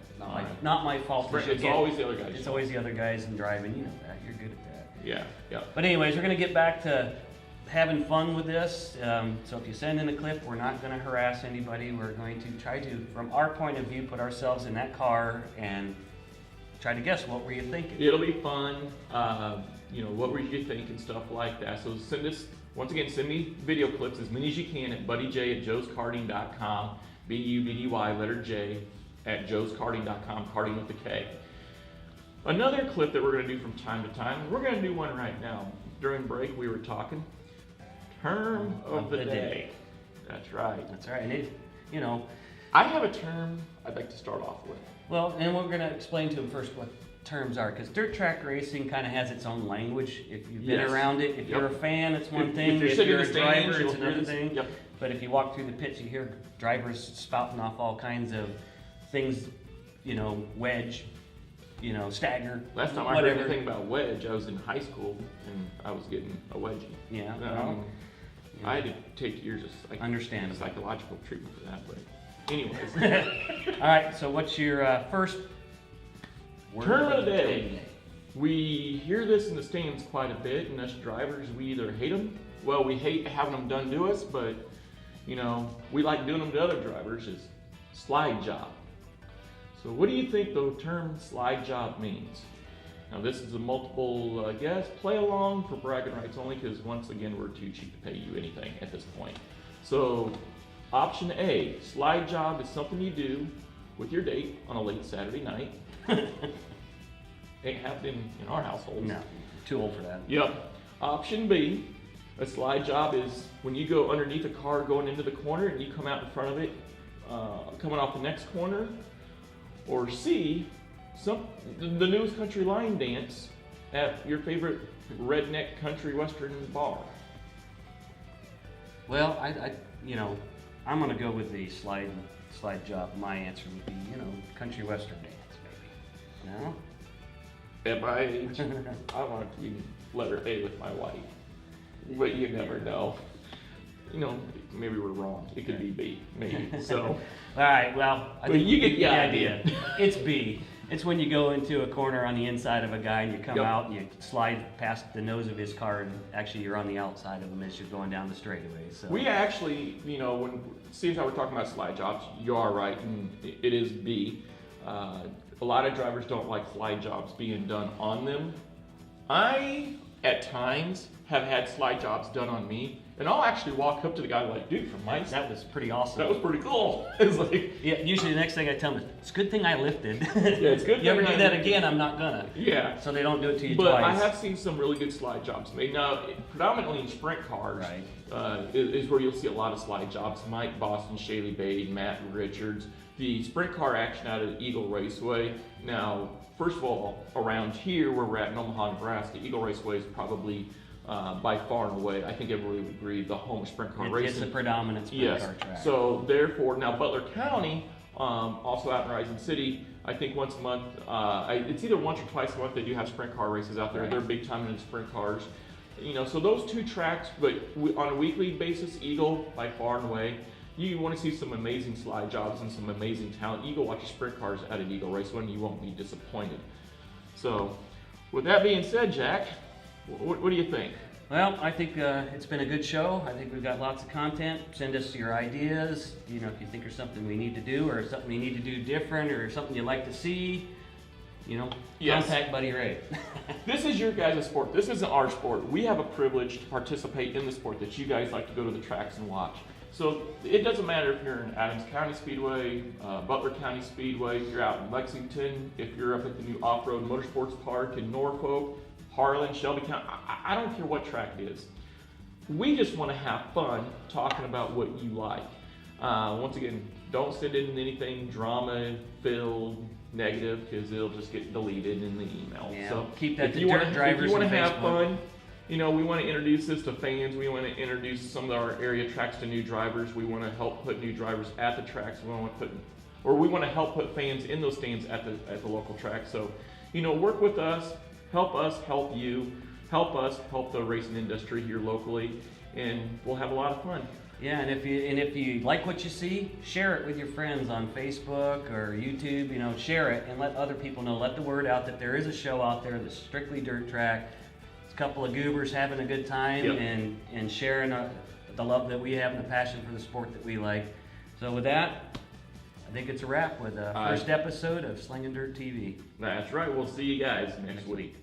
Not my fault. It's always the other guys. It's always the other guys in driving. You know that. You're good at that. Yeah, yeah. But anyways, we're gonna get back to having fun with this. So if you send in a clip, we're not gonna harass anybody. We're going to try to, from our point of view, put ourselves in that car and try to guess what were you thinking. It'll be fun. You know, what were you thinking, stuff like that. So send us, once again, send me video clips, as many as you can, at buddyj@joeskarting.com, BUDDY, letter J, at joeskarting.com, karting with a K. Another clip that we're going to do from time to time, we're going to do one right now. During break, we were talking term of the day. That's right. That's right. And it, you know, I have a term I'd like to start off with. well, and we're going to explain to them first what terms are, because dirt track racing kind of has its own language. If you've been Yes. around it, if you're a fan, it's one thing. If you're If sitting you're in a the stands, driver, it's you'll hear another this. thing. Yep. But if you walk through the pits, you hear drivers spouting off all kinds of things, you know, wedge, you know, stagger, Last time I whatever. heard anything about wedge, I was in high school and I was getting a wedgie. Yeah, Um, well, I had to take years of understandable. psychological treatment for that, but anyways. All right, so what's your first word Term of the day. We hear this in the stands quite a bit, and us drivers, we either hate them, well, we hate having them done to us, but, you know, we like doing them to other drivers, is slide job. So what do you think the term slide job means? Now this is a multiple guess, play along for bragging rights only, because once again, we're too cheap to pay you anything at this point. So option A, slide job is something you do with your date on a late Saturday night. Ain't happening in our household. No, too old for that. Yep. Option B, a slide job is when you go underneath a car going into the corner and you come out in front of it, coming off the next corner. Or C, the newest country line dance at your favorite redneck country western bar. Well, I you know, I'm gonna go with the slide job. My answer would be, you know, country western dance, maybe. No? At my age, I want to be letter A with my wife, but you never know. You know, maybe we're wrong. It could be B, maybe. So, All right. Well, I but think you get the idea. It's B. It's when you go into a corner on the inside of a guy and you come Yep. out and you slide past the nose of his car, and actually you're on the outside of him as you're going down the straightaway. So We actually, you know, when seeing how we're talking about slide jobs, you are right, and it is B. A lot of drivers don't like slide jobs being done on them. I, at times, have had slide jobs done on me, and I'll actually walk up to the guy like, dude, from my that was pretty awesome. that was pretty cool. It's like, Yeah, usually the next thing I tell them is, it's a good thing I lifted. Yeah, it's good You ever thing do I that again, I'm not gonna. yeah. So they don't do it to you But twice. I have seen some really good slide jobs made. Now, predominantly in sprint cars, Right. is where you'll see a lot of slide jobs. Mike Boston, Shaylee Bade, Matt Richards. The sprint car action out of Eagle Raceway. Now, first of all, around here where we're at in Omaha, Nebraska, Eagle Raceway is probably by far and away, I think everybody would agree, the home of sprint car racing. It's the predominant sprint Yes. car track. So therefore, now Butler County, also out in Rising City, I think once a month, it's either once or twice a month they do have sprint car races out there. Right. They're big time in sprint cars. You know, so those two tracks, but on a weekly basis, Eagle by far and away. You want to see some amazing slide jobs and some amazing talent. You go watch the sprint cars at an Eagle Raceway and you won't be disappointed. So, with that being said, Jack, what do you think? Well, I think it's been a good show. I think we've got lots of content. Send us your ideas. You know, if you think there's something we need to do, or something we need to do different, or something you'd like to see, you know, Yes. contact Buddy Ray. This is your guys' sport. This isn't our sport. We have a privilege to participate in the sport that you guys like to go to the tracks and watch. So it doesn't matter if you're in Adams County Speedway, Butler County Speedway, if you're out in Lexington, if you're up at the new Off-Road Motorsports Park in Norfolk, Harlan, Shelby County, I don't care what track it is. We just want to have fun talking about what you like. Once again, don't send in anything drama-filled, negative, because it'll just get deleted in the email. Yeah, So keep that if to you dirt wanna, drivers if you want to and have Facebook. fun, you know, we want to introduce this to fans. We want to introduce some of our area tracks to new drivers. We want to help put new drivers at the tracks. We want to help put fans in those stands at the local track. So, you know, work with us, help you, help us help the racing industry here locally, and we'll have a lot of fun. Yeah, and if you like what you see, share it with your friends on Facebook or YouTube. You know, share it and let other people know. Let the word out that there is a show out there that's strictly dirt track. It's a couple of goobers having a good time. Yep. and sharing the love that we have and the passion for the sport that we like. So with that, I think it's a wrap with the first episode of Slinging Dirt TV. That's right. We'll see you guys next week.